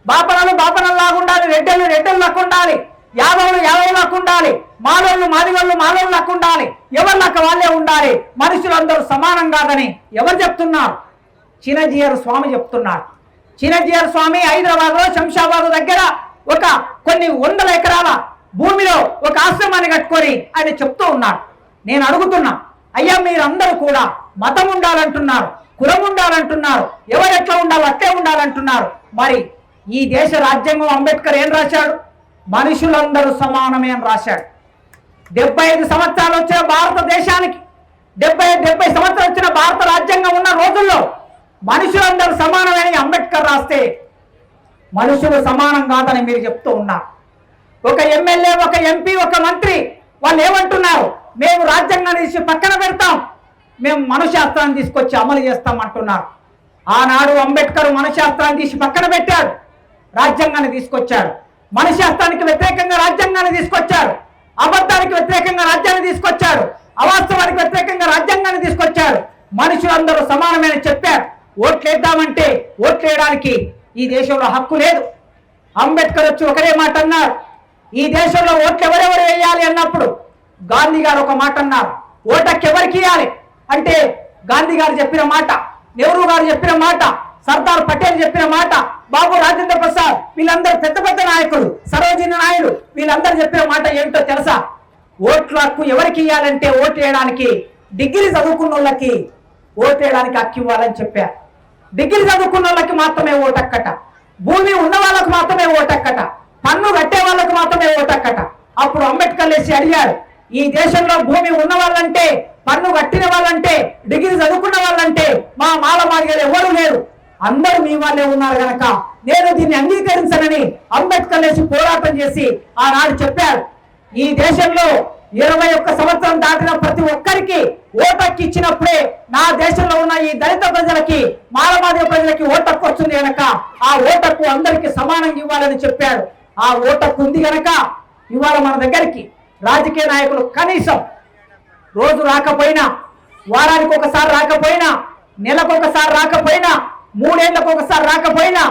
బాపనల్లాగా ఉండాలి, రెడ్డల్లాగా ఉండాలి, యాదవులకు ఉండాలి, మాలోళ్ళకు ఉండాలి, ఎవరిలాక వాళ్ళే ఉండాలి, మనుషులందరూ సమానం కాదని ఎవరు చెప్తున్నారు? చినజీయర్ స్వామి చెప్తున్నారు. చినజీయర్ స్వామి హైదరాబాద్లో శంషాబాద్ దగ్గర ఒక కొన్ని వందల ఎకరాల భూమిలో ఒక ఆశ్రమాన్ని కట్టుకొని ఆయన చెప్తూ ఉన్నాడు. నేను అడుగుతున్నా, అయ్యా మీరందరూ కూడా మతం ఉండాలంటున్నారు, కులం ఉండాలంటున్నారు, ఎవరు ఎట్లా ఉండాలి అట్లే ఉండాలంటున్నారు. మరి ఈ దేశ రాజ్యాంగం అంబేద్కర్ ఏం రాశాడు? మనుషులందరూ సమానమే అని రాశాడు. 75 సంవత్సరాలు వచ్చిన భారతదేశానికి 70 సంవత్సరాలు వచ్చిన భారత రాజ్యాంగం ఉన్న రోజుల్లో మనుషులందరూ సమానమే అని అంబేద్కర్ రాస్తే మనుషులు సమానం కాదని మీరు చెప్తూ ఉన్నారు. ఒక ఎమ్మెల్యే, ఒక ఎంపీ, ఒక మంత్రి వాళ్ళు ఏమంటున్నారు? మేము రాజ్యాంగాన్ని తీసి పక్కన పెడతాం, మేము మనశాస్త్రాన్ని తీసుకొచ్చి అమలు చేస్తాం అంటున్నారు. ఆనాడు అంబేద్కర్ మనశాస్త్రాన్ని తీసి పక్కన పెట్టాడు, రాజ్యాంగాన్ని తీసుకొచ్చాడు. మనశాస్త్రానికి వ్యతిరేకంగా రాజ్యాంగాన్ని తీసుకొచ్చాడు, అబద్ధానికి వ్యతిరేకంగా రాజ్యాన్ని తీసుకొచ్చాడు, అవాస్తవానికి వ్యతిరేకంగా రాజ్యాంగాన్ని తీసుకొచ్చాడు. మనుషులందరూ సమానమని చెప్పారు. ఓట్లేద్దామంటే ఓట్లేయడానికి ఈ దేశంలో హక్కు లేదు. అంబేద్కర్ వచ్చి ఒకటే మాట అన్నారు, ఈ దేశంలో ఓట్లు ఎవరెవరు వేయాలి అన్నప్పుడు గాంధీ గారు ఒక మాట అన్నారు, ఓటకి ఎవరికి ఇవ్వాలి అంటే గాంధీ గారు చెప్పిన మాట, నెహ్రూ గారు చెప్పిన మాట, సర్దార్ పటేల్ చెప్పిన మాట, బాబు రాజేంద్ర ప్రసాద్, వీళ్ళందరూ పెద్ద పెద్ద నాయకులు, సరోజిని నాయుడు, వీళ్ళందరూ చెప్పిన మాట ఏమిటో తెలుసా? ఓట్ల హక్కు ఎవరికి ఇవ్వాలంటే ఓటు వేయడానికి డిగ్రీ చదువుకున్న వాళ్ళకి ఓటు వేయడానికి హక్కు ఇవ్వాలని చెప్పారు. డిగ్రీ చదువుకున్న వాళ్ళకి మాత్రమే ఓటక్కట, భూమి ఉన్న వాళ్ళకు మాత్రమే ఓటక్కట, పన్ను కట్టే వాళ్ళకు మాత్రమే ఓటక్కట. అప్పుడు అంబేద్కర్ లేచి అడిగారు, ఈ దేశంలో భూమి ఉన్న వాళ్ళంటే, పన్ను కట్టిన వాళ్ళంటే, డిగ్రీ చదువుకున్న వాళ్ళంటే మా మాదిగలు ఎవరు లేరు, అందరూ మీ వాళ్ళే ఉన్నారు కనుక నేను దీన్ని అంగీకరించనని అంబేద్కర్ లేచి పోరాటం చేసి ఆనాడు చెప్పారు. ఈ దేశంలో 21 సంవత్సరం దాటిన ప్రతి ఒక్కరికి ఓటక్కు ఇచ్చినప్పుడే నా దేశంలో ఉన్న ఈ దళిత ప్రజలకి, మాదిగ ప్రజలకి ఓటక్కు వస్తుంది కనుక ఆ ఓటక్కు అందరికి సమానంగా ఇవ్వాలని చెప్పాడు. ఆ ఓటక్కు ఉంది కనుక ఇవాళ మన దగ్గరికి రాజకీయ నాయకులు కనీసం రోజు రాకపోయినా, వారానికి ఒకసారి రాకపోయినా, నెలకు ఒకసారి రాకపోయినా, 3 ఏళ్లకు ఒకసారి రాకపోయినా,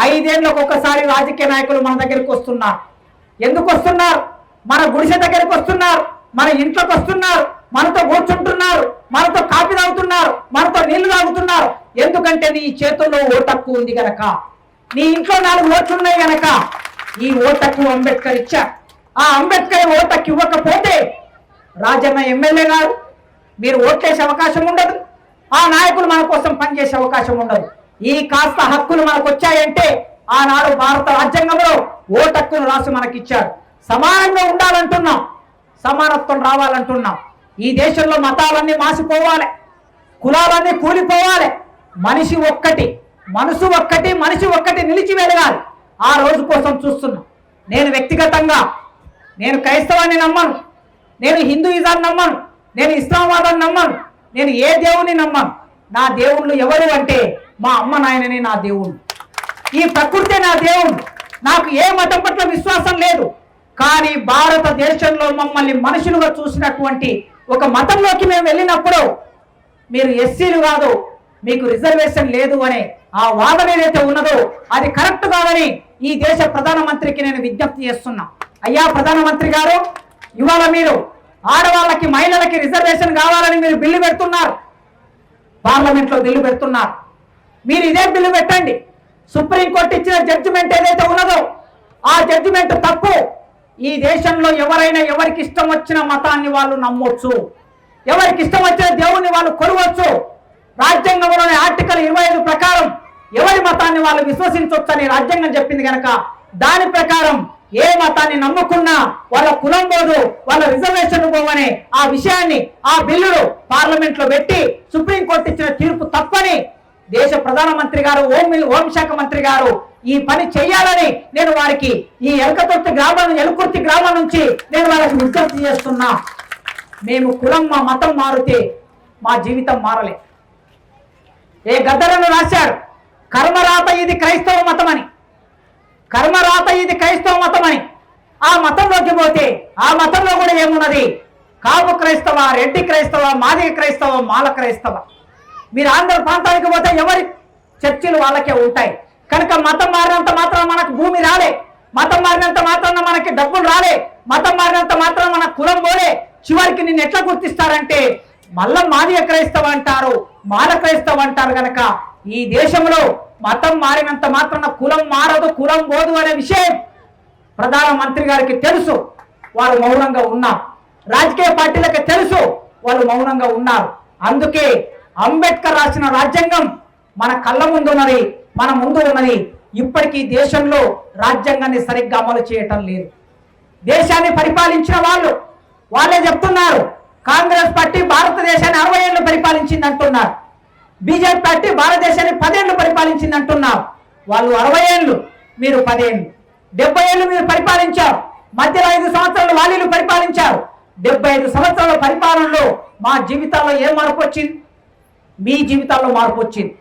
5 ఏళ్లకు ఒకసారి రాజకీయ నాయకులు మన దగ్గరికి వస్తున్నారు. ఎందుకు వస్తున్నారు? మన గుడిసె దగ్గరికి వస్తున్నారు, మన ఇంట్లోకి వస్తున్నారు, మనతో కూర్చుంటున్నారు, మనతో కాఫీ తాగుతున్నారు, మనతో నీళ్లు తాగుతున్నారు. ఎందుకంటే నీ చేతుల్లో ఓటక్కు ఉంది గనక, నీ ఇంట్లో 4 ఓట్లు ఉన్నాయి గనక ఈ ఓటక్కు అంబేద్కర్ ఇచ్చారు. ఆ అంబేద్కర్ ఓటక్కు ఇవ్వకపోతే రాజన్న ఎమ్మెల్యే గారు మీరు ఓట్లేసే అవకాశం ఉండదు, ఆ నాయకులు మన కోసం పనిచేసే అవకాశం ఉండదు. ఈ కాస్త హక్కులు మనకు వచ్చాయంటే ఆనాడు భారత రాజ్యాంగంలో ఓటక్కును రాసి మనకిచ్చారు. సమానంగా ఉండాలంటున్నాం, సమానత్వం రావాలంటున్నాం. ఈ దేశంలో మతాలన్నీ మాసిపోవాలి, కులాలన్నీ కూలిపోవాలి, మనిషి ఒక్కటి, మనిషి ఒక్కటి నిలిచి వెలగాలి. ఆ రోజు కోసం చూస్తున్నాం. నేను వ్యక్తిగతంగా నేను క్రైస్తవాన్ని నమ్మను, నేను హిందూయిజాన్ని నమ్మను, నేను ఇస్లామాబాద్ని నమ్మను, నేను ఏ దేవుని నమ్మను. నా దేవుళ్ళు ఎవరు అంటే మా అమ్మ నాయననే నా దేవుడు, ఈ ప్రకృతే నా దేవుడు. నాకు ఏ మతం పట్ల విశ్వాసం లేదు. కానీ భారతదేశంలో మమ్మల్ని మనుషులుగా చూసినటువంటి ఒక మతంలోకి మేము వెళ్ళినప్పుడు మీరు ఎస్సీలు కాదు, మీకు రిజర్వేషన్ లేదు అనే ఆ వాదన ఏదైతే ఉన్నదో అది కరెక్ట్ కాదని ఈ దేశ ప్రధానమంత్రికి నేను విజ్ఞప్తి చేస్తున్నా. అయ్యా ప్రధానమంత్రి గారు, ఇవాళ మీరు ఆడవాళ్ళకి, మహిళలకి రిజర్వేషన్ కావాలని మీరు బిల్లు పెడుతున్నారు, పార్లమెంట్లో బిల్లు పెడుతున్నారు. మీరు ఇదే బిల్లు పెట్టండి. సుప్రీంకోర్టు ఇచ్చిన జడ్జిమెంట్ ఏదైతే ఉన్నదో ఆ జడ్జిమెంట్ తప్పు. ఈ దేశంలో ఎవరైనా ఎవరికి ఇష్టం వచ్చిన మతాన్ని వాళ్ళు నమ్మొచ్చు, ఎవరికి ఇష్టం వచ్చిన దేవుణ్ణి వాళ్ళు కొలవచ్చు. రాజ్యాంగంలోని ఆర్టికల్ 25 ప్రకారం ఎవరి మతాన్ని వాళ్ళు విశ్వసించవచ్చు అని రాజ్యాంగం చెప్పింది కనుక దాని ప్రకారం ఏ మతాన్ని నమ్ముకున్నా వాళ్ళ కులం పోదు, వాళ్ళ రిజర్వేషన్ పోవనే ఆ విషయాన్ని, ఆ బిల్లును పార్లమెంట్ లో పెట్టి సుప్రీంకోర్టు ఇచ్చిన తీర్పు తప్పని దేశ ప్రధానమంత్రి గారు, హోంశాఖ మంత్రి గారు ఈ పని చేయాలని నేను వారికి ఈ ఎలుకుర్తి గ్రామం నుంచి నేను వాళ్ళకి విజ్ఞప్తి చేస్తున్నా. మేము కులం మా మతం మారితే మా జీవితం మారలే. ఏ గద్దరను రాశాడు, కర్మరాత ఇది క్రైస్తవ మతం అని. కర్మరాత ఇది క్రైస్తవ మతం అని. ఆ మతంలోకి పోతే ఆ మతంలో కూడా ఏమున్నది? కాపు క్రైస్తవ, రెడ్డి క్రైస్తవ, మాదిగ క్రైస్తవ, మాల క్రైస్తవ. మీరు ఆంధ్ర ప్రాంతానికి పోతే ఎవరి చర్చిలు వాళ్ళకే ఉంటాయి. కనుక మతం మారినంత మాత్రం మనకు భూమి రాలే, మతం మారినంత మాత్రాన మనకి డబ్బులు రాలే, మతం మారినంత మాత్రం మన కులం పోలే. చివరికి నిన్ను ఎట్లా గుర్తిస్తారంటే మళ్ళా మాదిగ క్రైస్తవ అంటారు, మాల క్రైస్తవ అంటారు. కనుక ఈ దేశంలో మతం మారినంత మాత్రాన కులం మారదు, కులం పోదు అనే విషయం ప్రధానమంత్రి గారికి తెలుసు. వారు మౌనంగా ఉన్నారు. రాజకీయ పార్టీలకు తెలుసు, వాళ్ళు మౌనంగా ఉన్నారు. అందుకే అంబేద్కర్ రాసిన రాజ్యాంగం మన కళ్ళ ముందు ఉన్నది, మన ముందు ఉన్నది. ఇప్పటికీ దేశంలో రాజ్యాంగాన్ని సరిగ్గా అమలు చేయటం లేదు. దేశాన్ని పరిపాలించిన వాళ్ళే చెప్తున్నారు. కాంగ్రెస్ పార్టీ భారతదేశాన్ని 60 ఏళ్ళు పరిపాలించింది అంటున్నారు. బీజేపీ పార్టీ భారతదేశాన్ని 10 ఏళ్ళు పరిపాలించింది అంటున్నారు. వాళ్ళు 60 ఏళ్ళు, మీరు 10 ఏళ్ళు. 70 ఏళ్ళు మీరు పరిపాలించారు. మధ్యలో 5 సంవత్సరాలు వాళ్ళు పరిపాలించారు. 75 సంవత్సరాల పరిపాలనలో మా జీవితాల్లో ఏం మార్పు వచ్చింది? మీ జీవితాల్లో మార్పు వచ్చింది.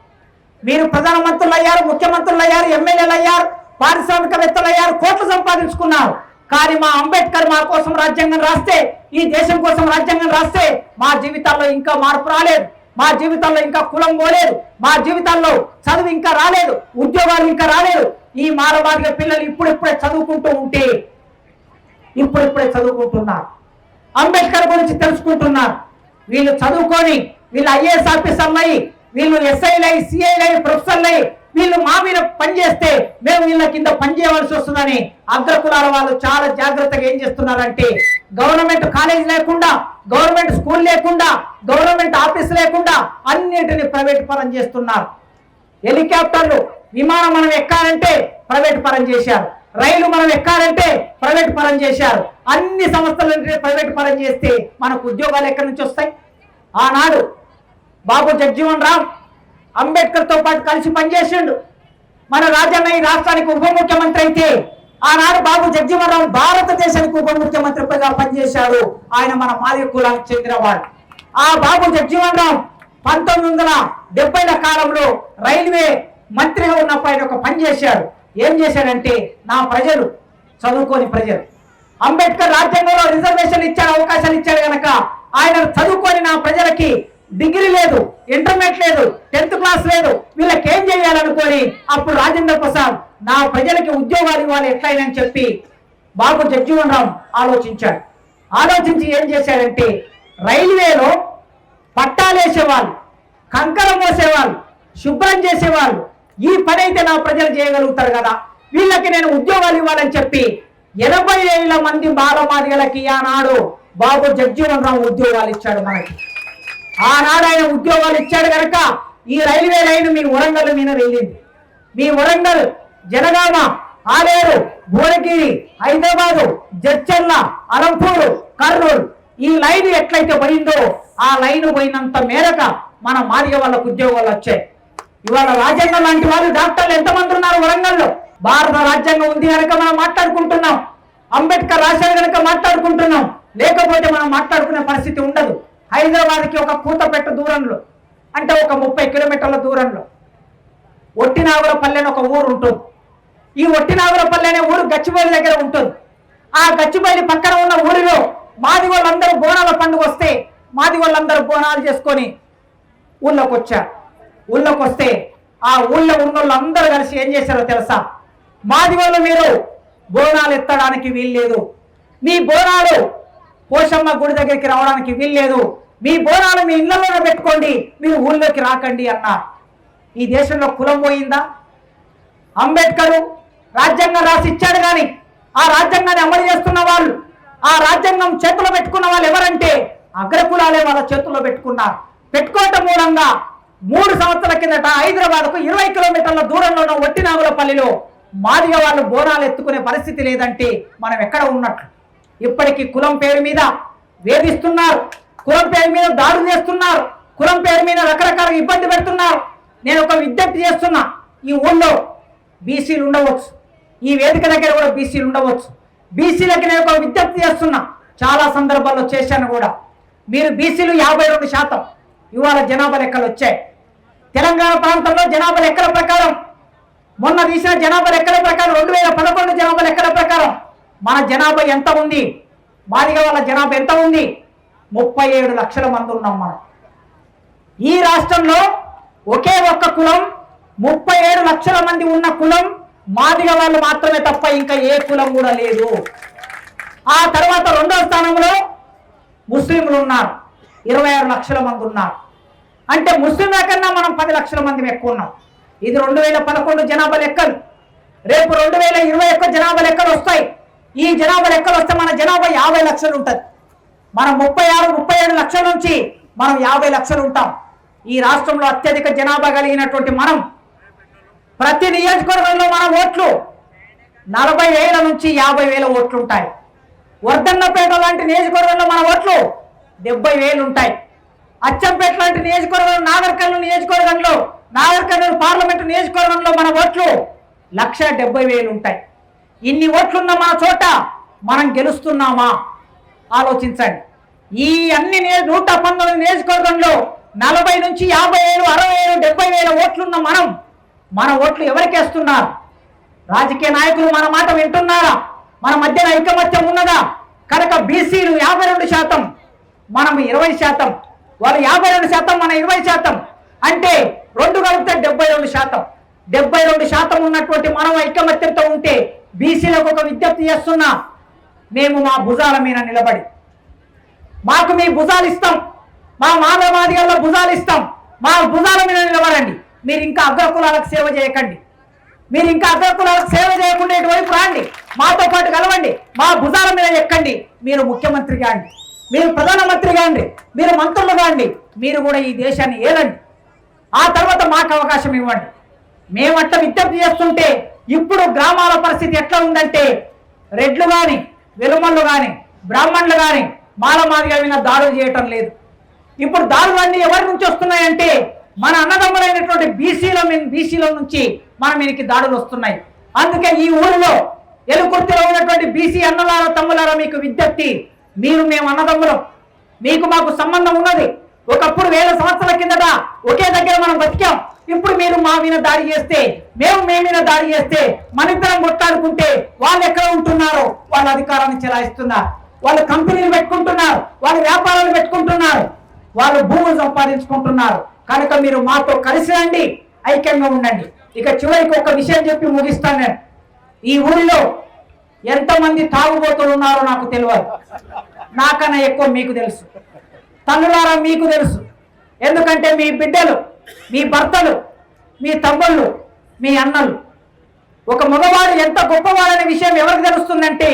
మీరు ప్రధానమంత్రులు అయ్యారు, ముఖ్యమంత్రులు అయ్యారు, ఎమ్మెల్యేలు అయ్యారు, పారిశ్రామికవేత్తలు అయ్యారు, కోట్లు సంపాదించుకున్నారు. కానీ మా అంబేద్కర్ మా కోసం రాజ్యాంగం రాస్తే, ఈ దేశం కోసం రాజ్యాంగం రాస్తే మా జీవితాల్లో ఇంకా మార్పు రాలేదు. మా జీవితాల్లో ఇంకా కులం పోలేదు. మా జీవితాల్లో చదువు ఇంకా రాలేదు, ఉద్యోగాలు ఇంకా రాలేదు. ఈ మానవాళిక పిల్లలు ఇప్పుడిప్పుడే చదువుకుంటున్నారు. అంబేద్కర్ గురించి తెలుసుకుంటున్నారు. వీళ్ళు చదువుకొని వీళ్ళు ఐఏఎస్ ఆఫీసర్లు అయ్యి, వీళ్ళు ఎస్ఐలై, సిఐలై, ప్రొఫెసర్లై, వీళ్ళు మా మీద పనిచేస్తే మేము వీళ్ళ కింద పనిచేయవలసి వస్తుందని అగ్రకులాల వాళ్ళు చాలా జాగ్రత్తగా ఏం చేస్తున్నారంటే గవర్నమెంట్ కాలేజ్ లేకుండా, గవర్నమెంట్ స్కూల్ లేకుండా, గవర్నమెంట్ ఆఫీస్ లేకుండా అన్నిటిని ప్రైవేట్ పరం చేస్తున్నారు. హెలికాప్టర్లు, విమానం మనం ఎక్కాలంటే ప్రైవేట్ పరం చేశారు. రైలు మనం ఎక్కాలంటే ప్రైవేట్ పరం చేశారు. అన్ని సంస్థలను ప్రైవేట్ పరం చేస్తే మనకు ఉద్యోగాలు ఎక్కడి నుంచి వస్తాయి? ఆనాడు బాబు జగజీవన్ రామ్ అంబేద్కర్తో పాటు కలిసి పనిచేసిండు. మన రాజన్న ఈ రాష్ట్రానికి ఉప ముఖ్యమంత్రి అయితే ఆనాడు బాబు జగజీవన్ రామ్ భారతదేశానికి ఉప ముఖ్యమంత్రిగా పనిచేశాడు. ఆయన మన మాదిగ కులానికి చెందినవాడు. ఆ బాబు జగజీవన్ రామ్ 1970ల కాలంలో రైల్వే మంత్రిగా ఉన్నప్పుడు ఆయన ఒక పని చేశాడు. ఏం చేశాడంటే, నా ప్రజలు చదువుకోని ప్రజలు, అంబేద్కర్ రాజ్యాంగంలో రిజర్వేషన్ ఇచ్చాడు, అవకాశాలు ఇచ్చాడు కనుక ఆయన చదువుకొని నా ప్రజలకి డిగ్రీ లేదు, ఇంటర్మీడియట్ లేదు, 10th క్లాస్ లేదు, వీళ్ళకి ఏం చేయాలనుకొని అప్పుడు రాజేంద్ర ప్రసాద్ నా ప్రజలకి ఉద్యోగాలు ఇవ్వాలి ఎట్లయినని చెప్పి బాబు జగజీవన్ రామ్ ఆలోచించాడు. ఆలోచించి ఏం చేశాడంటే రైల్వేలో పట్టాలు వేసేవాళ్ళు, కంకర మోసేవాళ్ళు, శుభ్రం చేసేవాళ్ళు, ఈ పని అయితే నా ప్రజలు చేయగలుగుతారు కదా, వీళ్ళకి నేను ఉద్యోగాలు ఇవ్వాలని చెప్పి 80,000 మంది బాలమాదిగలకి ఆనాడు బాబు జగజీవన్ రామ్ ఉద్యోగాలు ఇచ్చాడు. మనకి ఆనాడు ఆయన ఉద్యోగాలు ఇచ్చాడు కనుక ఈ రైల్వే లైన్ మీ వరంగల్ మీద వెళ్ళింది. మీ వరంగల్, జనగామ, ఆలేరు, భువనగిరి, హైదరాబాదు, జడ్చర్ల, అలంపూరు, కర్నూలు, ఈ లైన్ ఎట్లయితే పోయిందో ఆ లైన్ పోయినంత మేరక మన మాదిగ వాళ్ళకు ఉద్యోగాలు వచ్చాయి. ఇవాళ రాజ్యాంగం లాంటి వాళ్ళు డాక్టర్లు ఎంతమంది ఉన్నారు వరంగల్లో? భారత రాజ్యాంగం ఉంది కనుక మనం మాట్లాడుకుంటున్నాం, అంబేద్కర్ రాశాడు కనుక మాట్లాడుకుంటున్నాం. లేకపోతే మనం మాట్లాడుకునే పరిస్థితి ఉండదు. హైదరాబాద్కి ఒక కూతపెట్ట దూరంలో, అంటే ఒక 30 కిలోమీటర్ల దూరంలో ఒట్టినాగులపల్లి అని ఒక ఊరు ఉంటుంది. ఈ ఒట్టినాగులపల్లి అనే ఊరు గచ్చిబౌలి దగ్గర ఉంటుంది. ఆ గచ్చిబౌలి పక్కన ఉన్న ఊరిలో మాది వాళ్ళందరూ బోనాల పండుగ వస్తే మాది వాళ్ళందరూ బోనాలు చేసుకొని ఊళ్ళోకి వచ్చారు. ఊళ్ళోకి వస్తే ఆ ఊళ్ళో ఉన్న వాళ్ళందరూ కలిసి ఏం చేశారో తెలుసా? మాది వాళ్ళు మీరు బోనాలు ఎత్తడానికి వీల్లేదు, మీ బోనాలు పోషమ్మ గుడి దగ్గరికి రావడానికి వీల్లేదు, మీ బోనాలు మీ ఇళ్లలోనే పెట్టుకోండి, మీరు ఊళ్ళోకి రాకండి అన్నారు. ఈ దేశంలో కులం పోయిందా? అంబేద్కర్ రాజ్యాంగం రాసి ఇచ్చాడు కానీ ఆ రాజ్యాంగాన్ని అమలు చేస్తున్న వాళ్ళు, ఆ రాజ్యాంగం చేతుల్లో పెట్టుకున్న వాళ్ళు ఎవరంటే అగ్రకులాలే వాళ్ళ చేతుల్లో పెట్టుకున్నారు. పెట్టుకోవటం మూలంగా 3 సంవత్సరాల కిందట హైదరాబాద్కు 20 కిలోమీటర్ల దూరంలో ఉన్న ఒట్టినాగులపల్లిలో మాదిగ వాళ్ళు బోనాలు ఎత్తుకునే పరిస్థితి లేదంటే మనం ఎక్కడ ఉన్నట్లు. ఇప్పటికీ కులం పేరు మీద వేధిస్తున్నారు, కులం పేరు మీద దాడులు చేస్తున్నారు, కులం పేరు మీద రకరకాల ఇబ్బంది పెడుతున్నారు. నేను ఒక విజ్ఞప్తి చేస్తున్నా, ఈ ఊళ్ళో బీసీలు ఉండవచ్చు, ఈ వేదిక దగ్గర కూడా బీసీలు ఉండవచ్చు. బీసీలకి నేను ఒక విజ్ఞప్తి చేస్తున్నా, చాలా సందర్భాల్లో చేశాను కూడా. మీరు బీసీలు 52% ఇవాళ జనాభా లెక్కలు వచ్చాయి. తెలంగాణ ప్రాంతంలో జనాభా లెక్కల ప్రకారం, మొన్న తీసిన జనాభా లెక్కల ప్రకారం 2011 జనాభా లెక్కల ప్రకారం మన జనాభా ఎంత ఉంది, మాదిగ వాళ్ళ జనాభా ఎంత ఉంది? 37 లక్షల మంది ఉన్నాం మనం. ఈ రాష్ట్రంలో ఒకే ఒక్క కులం 37 లక్షల మంది ఉన్న కులం మాదిగ వాళ్ళు మాత్రమే తప్ప ఇంకా ఏ కులం కూడా లేదు. ఆ తర్వాత రెండవ స్థానంలో ముస్లింలు ఉన్నారు, 26 లక్షల మంది ఉన్నారు. అంటే ముస్లింల కన్నా మనం 10 లక్షల మంది ఎక్కువ ఉన్నాం. ఇది 2011 జనాభా లెక్కలు. రేపు 2021 జనాభా లెక్కలు వస్తాయి. ఈ జనాభా లెక్కలు వస్తే మన జనాభా 50 లక్షలు ఉంటుంది. మనం 36-37 లక్షల నుంచి మనం 50 లక్షలు ఉంటాం. ఈ రాష్ట్రంలో అత్యధిక జనాభా కలిగినటువంటి మనం, ప్రతి నియోజకవర్గంలో మన ఓట్లు 40,000 నుంచి 50,000 ఓట్లు ఉంటాయి. వర్ధన్నపేట లాంటి నియోజకవర్గంలో మన ఓట్లు 70,000 ఉంటాయి. అచ్చంపేట లాంటి నియోజకవర్గంలో, నాగర్ కర్నూలు పార్లమెంటు నియోజకవర్గంలో మన ఓట్లు 1,70,000 ఉంటాయి. ఇన్ని ఓట్లున్న మన చోట మనం గెలుస్తున్నామా? ఆలోచించండి. ఈ అన్ని 119 నియోజకవర్గంలో 40 నుంచి 50,000, 60,000, 70,000 ఓట్లున్న మన ఓట్లు ఎవరికి వేస్తున్నారు? రాజకీయ నాయకులు మన మాట వింటున్నారా? మన మధ్యన ఐకమత్యం ఉన్నదా? కనుక బీసీలు 52%, మనం 20%, వాళ్ళు 52%, మన 20%, అంటే 2 కలిపితే 72%. 72% ఉన్నటువంటి మనం ఐకమత్యంతో ఉంటే బీసీలకు ఒక విజ్ఞప్తి చేస్తున్నా, మేము మా భుజాల మీద నిలబడి, మాకు మీ భుజాలు ఇస్తాం, మా మాదిగల్లో భుజాలు ఇస్తాం, మా భుజాల మీద నిలబడండి. మీరు ఇంకా అగ్రకులాలకు సేవ చేయకండి. మీరు ఇంకా అగ్రకులాలకు సేవ చేయకుండా ఇటువైపు రాండి, మాతో పాటు కలవండి, మా భుజాల మీద ఎక్కండి. మీరు ముఖ్యమంత్రి కాండి, మీరు ప్రధానమంత్రి కాండి, మీరు మంత్రులు కాండి, మీరు కూడా ఈ దేశాన్ని ఏలండి. ఆ తర్వాత మాకు అవకాశం ఇవ్వండి. మేమట్ట విజ్ఞప్తి చేస్తుంటే ఇప్పుడు గ్రామాల పరిస్థితి ఎట్లా ఉందంటే, రెడ్లు కానీ, వెలుమళ్ళు కానీ, బ్రాహ్మణులు కానీ మాలమాదిగా విన దాడులు చేయటం లేదు. ఇప్పుడు దాడులన్నీ ఎవరి నుంచి వస్తున్నాయంటే మన అన్నదమ్ములైనటువంటి బీసీల నుంచి మన మీదకి దాడులు వస్తున్నాయి. అందుకే ఈ ఊరిలో ఎలుకుర్తిలో ఉన్నటువంటి బీసీ అన్నలారా, తమ్ములారా, మీకు విజ్ఞప్తి, మేము అన్నదమ్ములం, మీకు మాకు సంబంధం ఉన్నది. ఒకప్పుడు 1000 సంవత్సరాల కిందట ఒకే దగ్గర మనం బతికాం. ఇప్పుడు మీరు మా మీద దాడి చేస్తే, మేము మీద దాడి చేస్తే, మనిద్దరం కొట్టాడుకుంటే వాళ్ళు ఎక్కడ ఉంటున్నారో వాళ్ళ అధికారాన్ని చెలాయిస్తున్నారు, వాళ్ళు కంపెనీలు పెట్టుకుంటున్నారు, వాళ్ళు వ్యాపారాలు పెట్టుకుంటున్నారు, వాళ్ళు భూములు సంపాదించుకుంటున్నారు. కనుక మీరు మాతో కలిసి రండి, ఐక్యంగా ఉండండి. ఇక చివరికి ఒక విషయం చెప్పి ముగిస్తాను. నేను ఈ ఊరిలో ఎంతమంది తాగుబోతులు ఉన్నారో నాకు తెలియదు, నాకన్నా ఎక్కువ మీకు తెలుసు. తల్లులారా, మీకు తెలుసు. ఎందుకంటే మీ బిడ్డలు, మీ భర్తలు, మీ తమ్ముళ్ళు, మీ అన్నలు, ఒక మగవాడు ఎంత గొప్పవాడనే విషయం ఎవరికి తెలుస్తుందంటే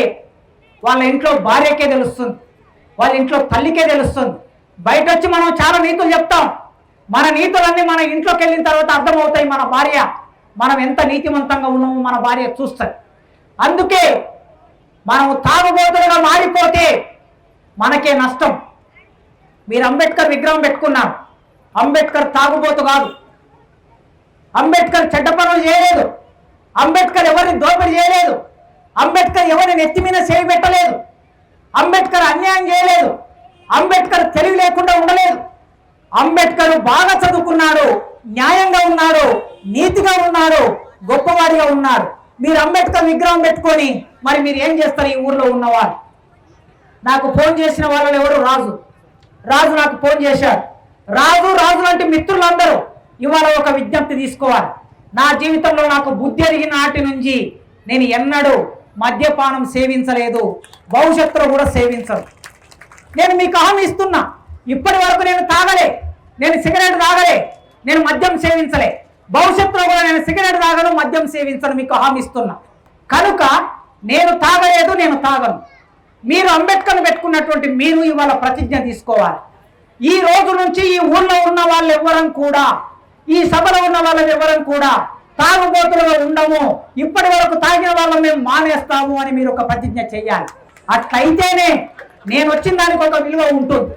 వాళ్ళ ఇంట్లో భార్యకే తెలుస్తుంది, వాళ్ళ ఇంట్లో తల్లికే తెలుస్తుంది. బయట వచ్చి మనం చాలా నీతులు చెప్తాం, మన నీతులన్నీ మన ఇంట్లోకి వెళ్ళిన తర్వాత అర్థమవుతాయి. మన భార్య, మనం ఎంత నీతివంతంగా ఉన్నామో మన భార్య చూస్తుంది. అందుకే మనం తాగుబోతులుగా మారిపోతే మనకే నష్టం. మీరు అంబేద్కర్ విగ్రహం పెట్టుకున్నారు, అంబేద్కర్ తాగుబోతు కాదు, అంబేద్కర్ చెడ్డ పనులు చేయలేదు, అంబేద్కర్ ఎవరిని దోపిడీ చేయలేదు, అంబేద్కర్ ఎవరిని నెత్తి మీద చేయి పెట్టలేదు, అంబేద్కర్ అన్యాయం చేయలేదు, అంబేద్కర్ తెలివి లేకుండా ఉండలేదు. అంబేద్కర్ బాగా చదువుకున్నాడు, న్యాయంగా ఉన్నాడు, నీతిగా ఉన్నాడు, గొప్పవాడిగా ఉన్నాడు. మీరు అంబేద్కర్ విగ్రహం పెట్టుకొని మరి మీరు ఏం చేస్తారు? ఈ ఊర్లో ఉన్నవారు నాకు ఫోన్ చేసిన వాళ్ళు ఎవరు? రాజు నాకు ఫోన్ చేశాడు. రాజు లాంటి మిత్రులందరూ ఇవాళ ఒక విజ్ఞప్తి తీసుకోవాలి. నా జీవితంలో నాకు బుద్ధి ఎరిగిన నాటి నుంచి నేను ఎన్నడూ మద్యపానం సేవించలేదు, భవిష్యత్తులో కూడా సేవించను. నేను మీకు హామీ ఇస్తున్నా, ఇప్పటి వరకు నేను తాగలే, నేను సిగరెట్ తాగలే, నేను మద్యం సేవించలే, భవిష్యత్తులో కూడా నేను సిగరెట్ తాగను, మద్యం సేవించను, మీకు హామీ ఇస్తున్నా. కనుక నేను తాగలేదు, నేను తాగను. మీరు అంబేద్కర్ను పెట్టుకున్నటువంటి మీరు ఇవాళ ప్రతిజ్ఞ తీసుకోవాలి. ఈ రోజు నుంచి ఈ ఊళ్ళో ఉన్న వాళ్ళు ఎవరం కూడా, ఈ సభలో ఉన్న వాళ్ళని ఎవరం కూడా తాగుబోతులుగా ఉండము, ఇప్పటి వరకు తాగిన వాళ్ళం మేము మానేస్తాము అని మీరు ఒక ప్రతిజ్ఞ చేయాలి. అట్లయితేనే నేను వచ్చిన దానికి ఒక విలువ ఉంటుంది.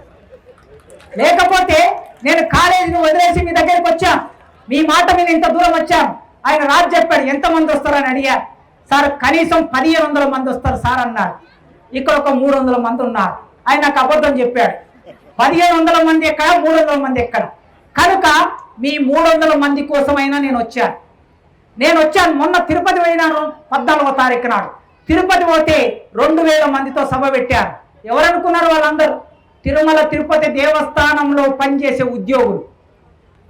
లేకపోతే నేను కాలేజీని వదిలేసి మీ దగ్గరికి వచ్చా, మీ మాట మీద ఇంత దూరం వచ్చాం. ఆయన రాజు చెప్పాడు ఎంతమంది వస్తారని అడిగారు. సార్ కనీసం 1500 మంది వస్తారు సార్ అన్నాడు. ఇక్కడ ఒక 300 మంది ఉన్నారు. ఆయన నాకు అబద్ధం చెప్పాడు. 1500 మంది ఎక్కడ, 300 మంది ఎక్కడ? కనుక మీ 300 మంది కోసమైనా నేను వచ్చాను. మొన్న తిరుపతి పోయినాను 14వ తారీఖు నాడు. తిరుపతి పోతే 2000 మందితో సభ పెట్టారు. ఎవరనుకున్నారు వాళ్ళందరూ? తిరుమల తిరుపతి దేవస్థానంలో పనిచేసే ఉద్యోగులు.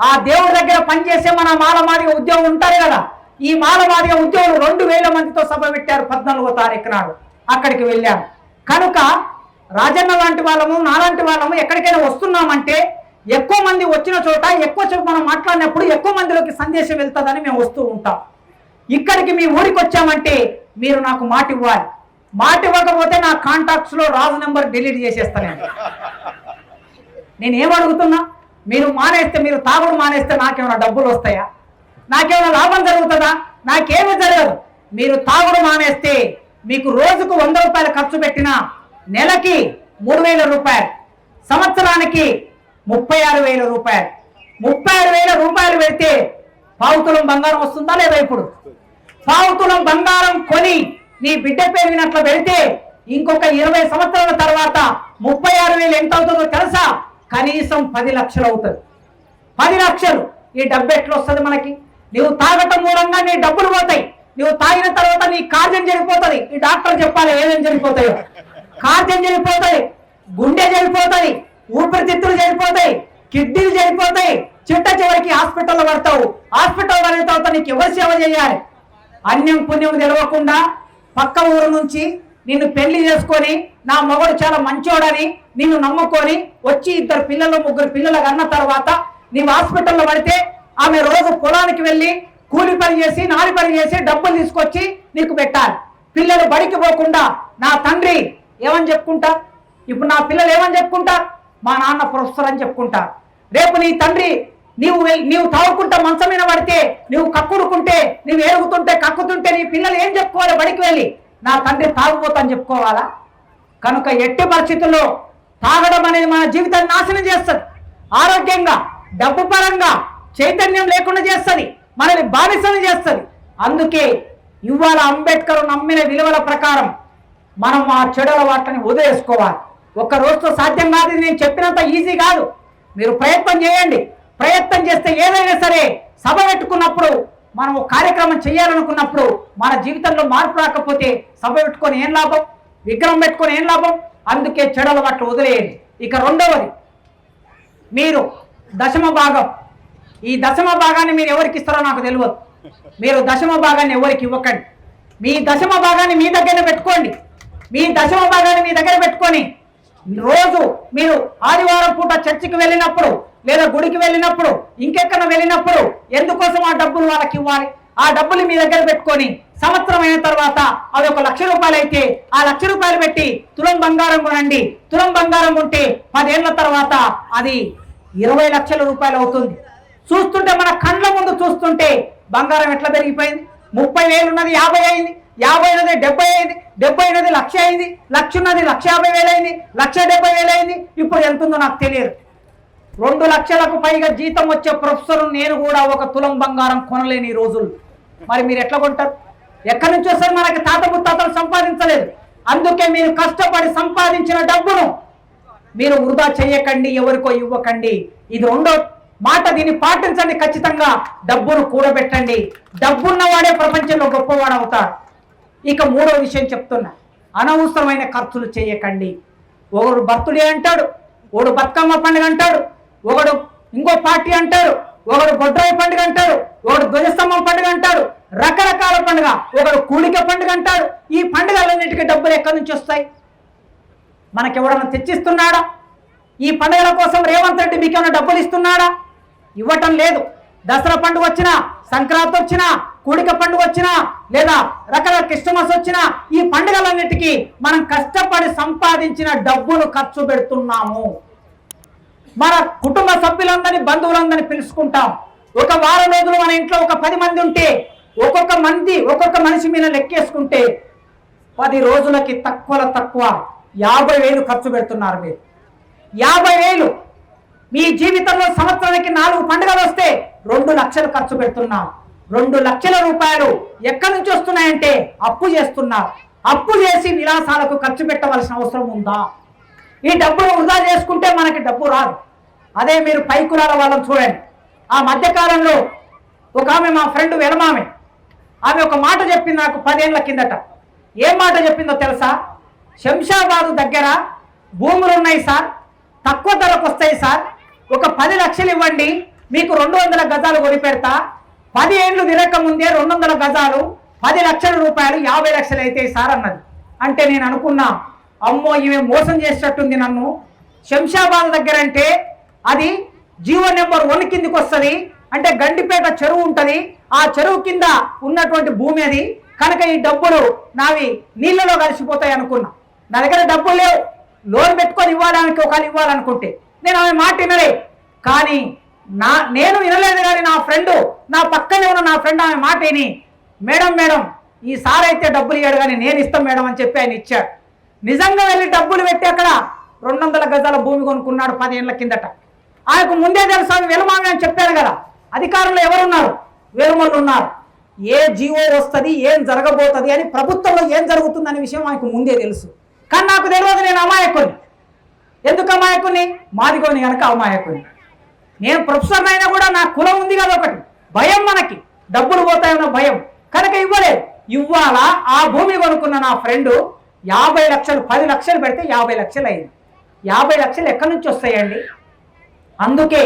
ఆ దేవుడి దగ్గర పనిచేసే మన మాలమాదిగ ఉద్యోగులు ఉంటారు కదా, ఈ మాలమాదిగ ఉద్యోగులు 2000 మందితో సభ పెట్టారు 14వ తారీఖు నాడు. అక్కడికి వెళ్ళాము. కనుక రాజన్న లాంటి వాళ్ళము, నాలాంటి వాళ్ళము ఎక్కడికైనా వస్తున్నామంటే ఎక్కువ మంది వచ్చిన చోట ఎక్కువ మనం మాట్లాడినప్పుడు ఎక్కువ మందిలోకి సందేశం వెళ్తుందని మేము వస్తూ ఉంటాం. ఇక్కడికి మీ ఊరికి వచ్చామంటే మీరు నాకు మాట ఇవ్వాలి. మాట ఇవ్వకపోతే నా కాంటాక్ట్స్లో రాజు నెంబర్ డిలీట్ చేసేస్తాను. నేను ఏమడుగుతున్నా, మీరు మానేస్తే, మీరు తాగుడు మానేస్తే నాకేమైనా డబ్బులు వస్తాయా? నాకేమైనా లాభం జరుగుతుందా? నాకేమీ జరగదు. మీరు తాగుడు మానేస్తే మీకు రోజుకు 100 రూపాయలు ఖర్చు పెట్టినా నెలకి 3000 రూపాయలు, సంవత్సరానికి 36,000 రూపాయలు. 36,000 రూపాయలు పెడితే పావుతులం బంగారం వస్తుందా లేదా? ఇప్పుడు పావుతులం బంగారం కొని నీ బిడ్డ పేరునట్లు పెడితే ఇంకొక 20 సంవత్సరాల తర్వాత 36,000 ఎంత అవుతుందో తెలుసా? కనీసం 10 లక్షలు అవుతుంది. 10 లక్షలు. ఈ డబ్బు ఎట్లా వస్తుంది మనకి? నువ్వు తాగటం మూలంగా నీ డబ్బులు పోతాయి. నువ్వు తాగిన తర్వాత నీ కార్యం జరిగిపోతుంది. ఈ డాక్టర్ చెప్పాలి ఏమేమి జరిగిపోతాయో. కార్యం జరిగిపోతాయి, గుండె జరిగిపోతాయి, ఊపిరితిత్తులు జరిగిపోతాయి, కిడ్నీలు జరిగిపోతాయి. చివరికి హాస్పిటల్లో పడతావు. హాస్పిటల్ పడిన తర్వాత నీకు ఎవరు సేవ చేయాలి? అన్యం పుణ్యం తెలవకుండా పక్క ఊరు నుంచి నిన్ను పెళ్లి చేసుకొని నా మొగుడు చాలా మంచోడని నిన్ను నమ్ముకొని వచ్చి 2 పిల్లలు 3 పిల్లలకు అన్న తర్వాత నీవు హాస్పిటల్లో పడితే ఆమె రోజు పొలానికి వెళ్ళి కూలి పని చేసి, నాలి పని చేసి డబ్బులు తీసుకొచ్చి నీకు పెట్టాలి. పిల్లలు బడికి పోకుండా నా తండ్రి ఏమని చెప్పుకుంటా? ఇప్పుడు నా పిల్లలు ఏమని చెప్పుకుంటా? మా నాన్న ప్రొఫెసర్ అని చెప్పుకుంటా. రేపు నీ తండ్రి నీవు తాగుకుంటా మంచం మీద పడితే, నువ్వు కక్కుడుకుంటే, నువ్వు ఏరుగుతుంటే కక్కుతుంటే నీ పిల్లలు ఏం చెప్పుకోవాలి? బడికి వెళ్ళి నా తండ్రి తాగుపోతాని చెప్పుకోవాలా? కనుక ఎట్టి పరిస్థితుల్లో తాగడం అనేది మన జీవితాన్ని నాశనం చేస్తుంది. ఆరోగ్యంగా, డబ్బు పరంగా చైతన్యం లేకుండా చేస్తుంది, మనల్ని బానిసలు చేస్తుంది. అందుకే ఇవాళ అంబేద్కర్ నమ్మిన విలువల ప్రకారం మనం ఆ చెడుల వాటిని వదిలేసుకోవాలి. ఒక్క రోజుతో సాధ్యం కాదు. నేను చెప్పినంత ఈజీ కాదు. మీరు ప్రయత్నం చేయండి. ప్రయత్నం చేస్తే ఏదైనా సరే సభ పెట్టుకున్నప్పుడు, మనం కార్యక్రమం చేయాలనుకున్నప్పుడు మన జీవితంలో మార్పు రాకపోతే సభ పెట్టుకొని ఏం లాభం? విగ్రహం పెట్టుకొని ఏం లాభం? అందుకే చెడుల వాటిని వదిలేయండి. ఇక రెండవది, మీరు దశమ భాగం. ఈ దశమ భాగాన్ని మీరు ఎవరికి ఇస్తారో నాకు తెలియదు. మీరు దశమ భాగాన్ని ఎవరికి ఇవ్వకండి. మీ దశమ భాగాన్ని మీ దగ్గర పెట్టుకోండి. మీ దశమ భాగాన్ని మీ దగ్గర పెట్టుకొని రోజు మీరు ఆదివారం పూట చర్చికి వెళ్ళినప్పుడు, లేదా గుడికి వెళ్ళినప్పుడు, ఇంకెక్కడ వెళ్ళినప్పుడు ఎందుకోసం ఆ డబ్బులు వాళ్ళకి ఇవ్వాలి? ఆ డబ్బులు మీ దగ్గర పెట్టుకొని సంవత్సరం అయిన తర్వాత అది 1,00,000 రూపాయలు అయితే ఆ 1,00,000 రూపాయలు పెట్టి తులం బంగారం కొనండి. తులం బంగారం ఉంటే 10 ఏళ్ల తర్వాత అది 20 లక్షల రూపాయలు అవుతుంది. చూస్తుంటే మన కళ్ళ ముందు చూస్తుంటే బంగారం ఎట్లా పెరిగిపోయింది? 30,000 ఉన్నది 50 అయింది, 50 ఉన్నది 70 అయింది, 70 ఉన్నది 1,00,000 అయింది, 1,00,000 ఉన్నది 1,50,000 అయింది, 1,70,000 అయింది. ఇప్పుడు ఎంత ఉందో నాకు తెలియదు. 2 లక్షలకు పైగా జీతం వచ్చే ప్రొఫెసర్ నేను కూడా 1 తులం బంగారం కొనలేని రోజులు. మరి మీరు ఎట్లా కొంటారు? ఎక్కడి నుంచి వస్తారు? మనకి తాత ముత్తాతలు సంపాదించలేదు. అందుకే మీరు కష్టపడి సంపాదించిన డబ్బును మీరు వృధా చేయకండి, ఎవరికో ఇవ్వకండి. ఇది రెండో మాట. దీన్ని పాటించండి ఖచ్చితంగా. డబ్బును కూడబెట్టండి. డబ్బున్నవాడే ప్రపంచంలో గొప్పవాడు అవుతాడు. ఇక మూడో విషయం చెప్తున్నా, అనవసరమైన ఖర్చులు చేయకండి. ఒకడు బర్త్డే అంటాడు, ఒకడు బతుకమ్మ పండుగ అంటాడు, ఒకడు ఇంకో పార్టీ అంటాడు, ఒకడు బొడ్రాయి పండుగ అంటాడు, ఒకడు ధ్వజస్తంభం పండుగ అంటాడు, రకరకాల పండుగ, ఒకడు కూడిక పండుగ అంటాడు. ఈ పండుగలన్నిటికీ డబ్బులు ఎక్కడి నుంచి వస్తాయి? మనకి ఎవడన్నా తెచ్చిస్తున్నాడా? ఈ పండుగల కోసం రేవంత్ రెడ్డి మీకు ఏమైనా డబ్బులు ఇస్తున్నాడా? ఇవ్వటం లేదు. దసరా పండుగ వచ్చినా, సంక్రాంతి వచ్చినా, కూడిక పండుగ వచ్చినా, లేదా రకరకాల క్రిస్టమస్ వచ్చినా, ఈ పండుగలన్నిటికీ మనం కష్టపడి సంపాదించిన డబ్బును ఖర్చు పెడుతున్నాము. మన కుటుంబ సభ్యులందరినీ, బంధువులందరినీ పిలుచుకుంటాం. ఒక వారం రోజులు మన ఇంట్లో ఒక 10 మంది ఉంటే ఒక్కొక్క మనిషి మీద లెక్కేసుకుంటే 10 రోజులకి తక్కువ 50,000 ఖర్చు పెడుతున్నారు. మీరు 50,000 మీ జీవితంలో సంవత్సరానికి 4 పండుగలు వస్తే 2 లక్షలు ఖర్చు పెడుతున్నారు. 2 లక్షల రూపాయలు ఎక్కడి నుంచి వస్తున్నాయంటే అప్పు చేస్తున్నారు. అప్పు చేసి విలాసాలకు ఖర్చు పెట్టవలసిన అవసరం ఉందా? ఈ డబ్బులు వృధా చేసుకుంటే మనకి డబ్బు రాదు. అదే మీరు పై కులాల వాళ్ళని చూడండి. ఆ మధ్యకాలంలో ఒక ఆమె, మా ఫ్రెండ్ వెలమామె, ఆమె ఒక మాట చెప్పింది నాకు 10 ఏళ్ల కిందట. ఏం మాట చెప్పిందో తెలుసా? శంషాబాదు దగ్గర భూములు ఉన్నాయి సార్, తక్కువ ధరకు వస్తాయి సార్, ఒక 10 లక్షలు ఇవ్వండి, మీకు 200 గజాలు కొని పెడతా. 10 ఏళ్ళు తిరగక ముందే 200 గజాలు 10 లక్షల రూపాయలు 50 లక్షలు అయితే సార్ అన్నది. అంటే నేను అనుకున్నా, అమ్మో ఈమె మోసం చేసేటట్టుంది నన్ను. శంషాబాద్ దగ్గర అంటే అది జీవో నెంబర్ 1 కిందికి వస్తుంది. అంటే గండిపేట చెరువు ఉంటుంది, ఆ చెరువు కింద ఉన్నటువంటి భూమి అది కనుక ఈ డబ్బులు నావి నీళ్ళలో కలిసిపోతాయి అనుకున్నా. నా దగ్గర డబ్బులు లేవు, లోన్ పెట్టుకొని ఇవ్వడానికి ఒకళ్ళు ఇవ్వాలనుకుంటే నేను ఆమె మాట వినలే. కానీ నేను వినలేదు, కానీ నా ఫ్రెండ్, నా పక్కనే ఉన్న నా ఫ్రెండ్ ఆమె మాట విని, మేడం ఈ సార్ అయితే డబ్బులు ఇవ్వడు కానీ నేను ఇస్తాం మేడం అని చెప్పి ఆయన ఇచ్చాడు. నిజంగా వెళ్ళి డబ్బులు పెట్టి అక్కడ 200 గజాల భూమి కొనుక్కున్నాడు 10 ఏళ్ల కిందట. ఆయనకు ముందే తెలుసు, ఆమె వెలుమామి అని చెప్పారు కదా. అధికారులు ఎవరున్నారు? వేరుమల్లు ఉన్నారు. ఏ జీవో వస్తుంది, ఏం జరగబోతుంది అని, ప్రభుత్వంలో ఏం జరుగుతుందనే విషయం ఆయనకు ముందే తెలుసు. కానీ నాకు తెలియదు, నేను అమాయకుని. ఎందుకు అమాయకుని? మాదిగోని కనుక అమాయకుని. నేను ప్రొఫెసర్ అయినా కూడా నా కులం ఉంది కదా, ఒకటి భయం, మనకి డబ్బులు పోతాయన్న భయం కనుక ఇవ్వలేదు. ఇవ్వాలా ఆ భూమి కొనుక్కున్న నా ఫ్రెండ్ 50 లక్షలు, 10 లక్షలు పెడితే 50 లక్షలు అయింది. 50 లక్షలు ఎక్కడి నుంచి వస్తాయండి? అందుకే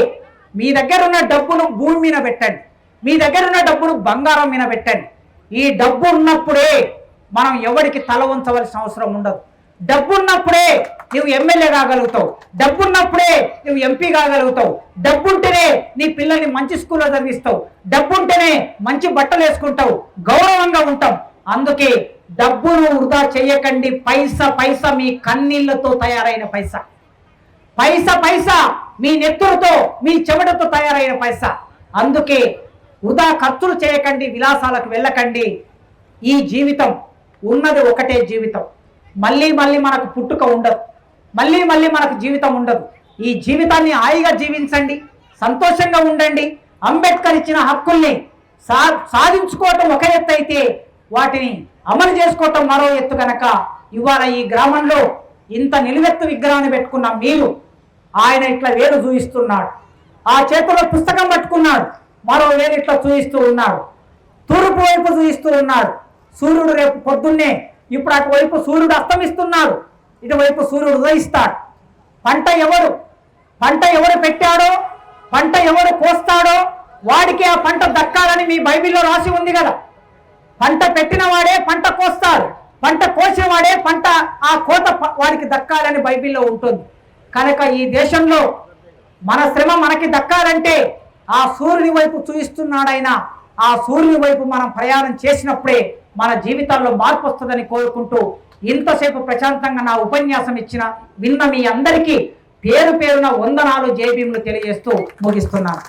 మీ దగ్గర ఉన్న డబ్బును భూమి మీద పెట్టండి, మీ దగ్గర ఉన్న డబ్బును బంగారం మీద పెట్టండి. ఈ డబ్బు ఉన్నప్పుడే మనం ఎవరికి తల ఉంచవలసిన అవసరం ఉండదు. డబ్బు ఉన్నప్పుడే నువ్వు ఎమ్మెల్యే కాగలుగుతావు, డబ్బున్నప్పుడే నువ్వు ఎంపీ కాగలుగుతావు, డబ్బుంటేనే నీ పిల్లల్ని మంచి స్కూల్లో చదివిస్తావు, డబ్బుంటేనే మంచి బట్టలు వేసుకుంటావు, గౌరవంగా ఉంటాం. అందుకే డబ్బును వృధా చేయకండి. పైసా మీ కన్నీళ్లతో తయారైన పైసా, పైసా మీ నెత్తులతో, మీ చెమటతో తయారైన పైసా. అందుకే వృధా ఖర్చులు చేయకండి, విలాసాలకు వెళ్ళకండి. ఈ జీవితం ఉన్నది ఒకటే జీవితం. మళ్ళీ మనకు పుట్టుక ఉండదు, మళ్ళీ మనకు జీవితం ఉండదు. ఈ జీవితాన్ని హాయిగా జీవించండి, సంతోషంగా ఉండండి. అంబేద్కర్ ఇచ్చిన హక్కుల్ని సాధించుకోవటం ఒక ఎత్తు అయితే, వాటిని అమలు చేసుకోవటం మరో ఎత్తు. కనుక ఇవాళ ఈ గ్రామంలో ఇంత నిలువెత్తు విగ్రహాన్ని పెట్టుకున్న మీరు, ఆయన ఇట్లా వేలు చూపిస్తున్నాడు, ఆ చేతిలో పుస్తకం పట్టుకున్నాడు, మరో వేలు ఇట్లా చూపిస్తూ ఉన్నాడు, తూర్పు వైపు చూపిస్తూ ఉన్నాడు. సూర్యుడు రేపు పొద్దున్నే, ఇప్పుడు అటువైపు సూర్యుడు అస్తమిస్తున్నాడు, ఇటువైపు సూర్యుడు ఉదయిస్తాడు. పంట ఎవరు పెట్టాడో, పంట ఎవరు కోస్తాడో వాడికి ఆ పంట దక్కాలని మీ బైబిల్లో రాసి ఉంది కదా. పంట పెట్టిన వాడే పంట కోస్తాడు, పంట కోసిన వాడే పంట ఆ కోత వాడికి దక్కాలని బైబిల్లో ఉంటుంది. కనుక ఈ దేశంలో మన శ్రమ మనకి దక్కాలంటే ఆ సూర్యుని వైపు చూపిస్తున్నాడైనా, ఆ సూర్యుని వైపు మనం ప్రయాణం చేసినప్పుడే మన జీవితాల్లో మార్పు వస్తుందని కోరుకుంటూ, ఇంతసేపు ప్రశాంతంగా నా ఉపన్యాసం విన్న మీ అందరికీ పేరు పేరున వందనాలు, జై భీములు తెలియజేస్తూ ముగిస్తున్నాను.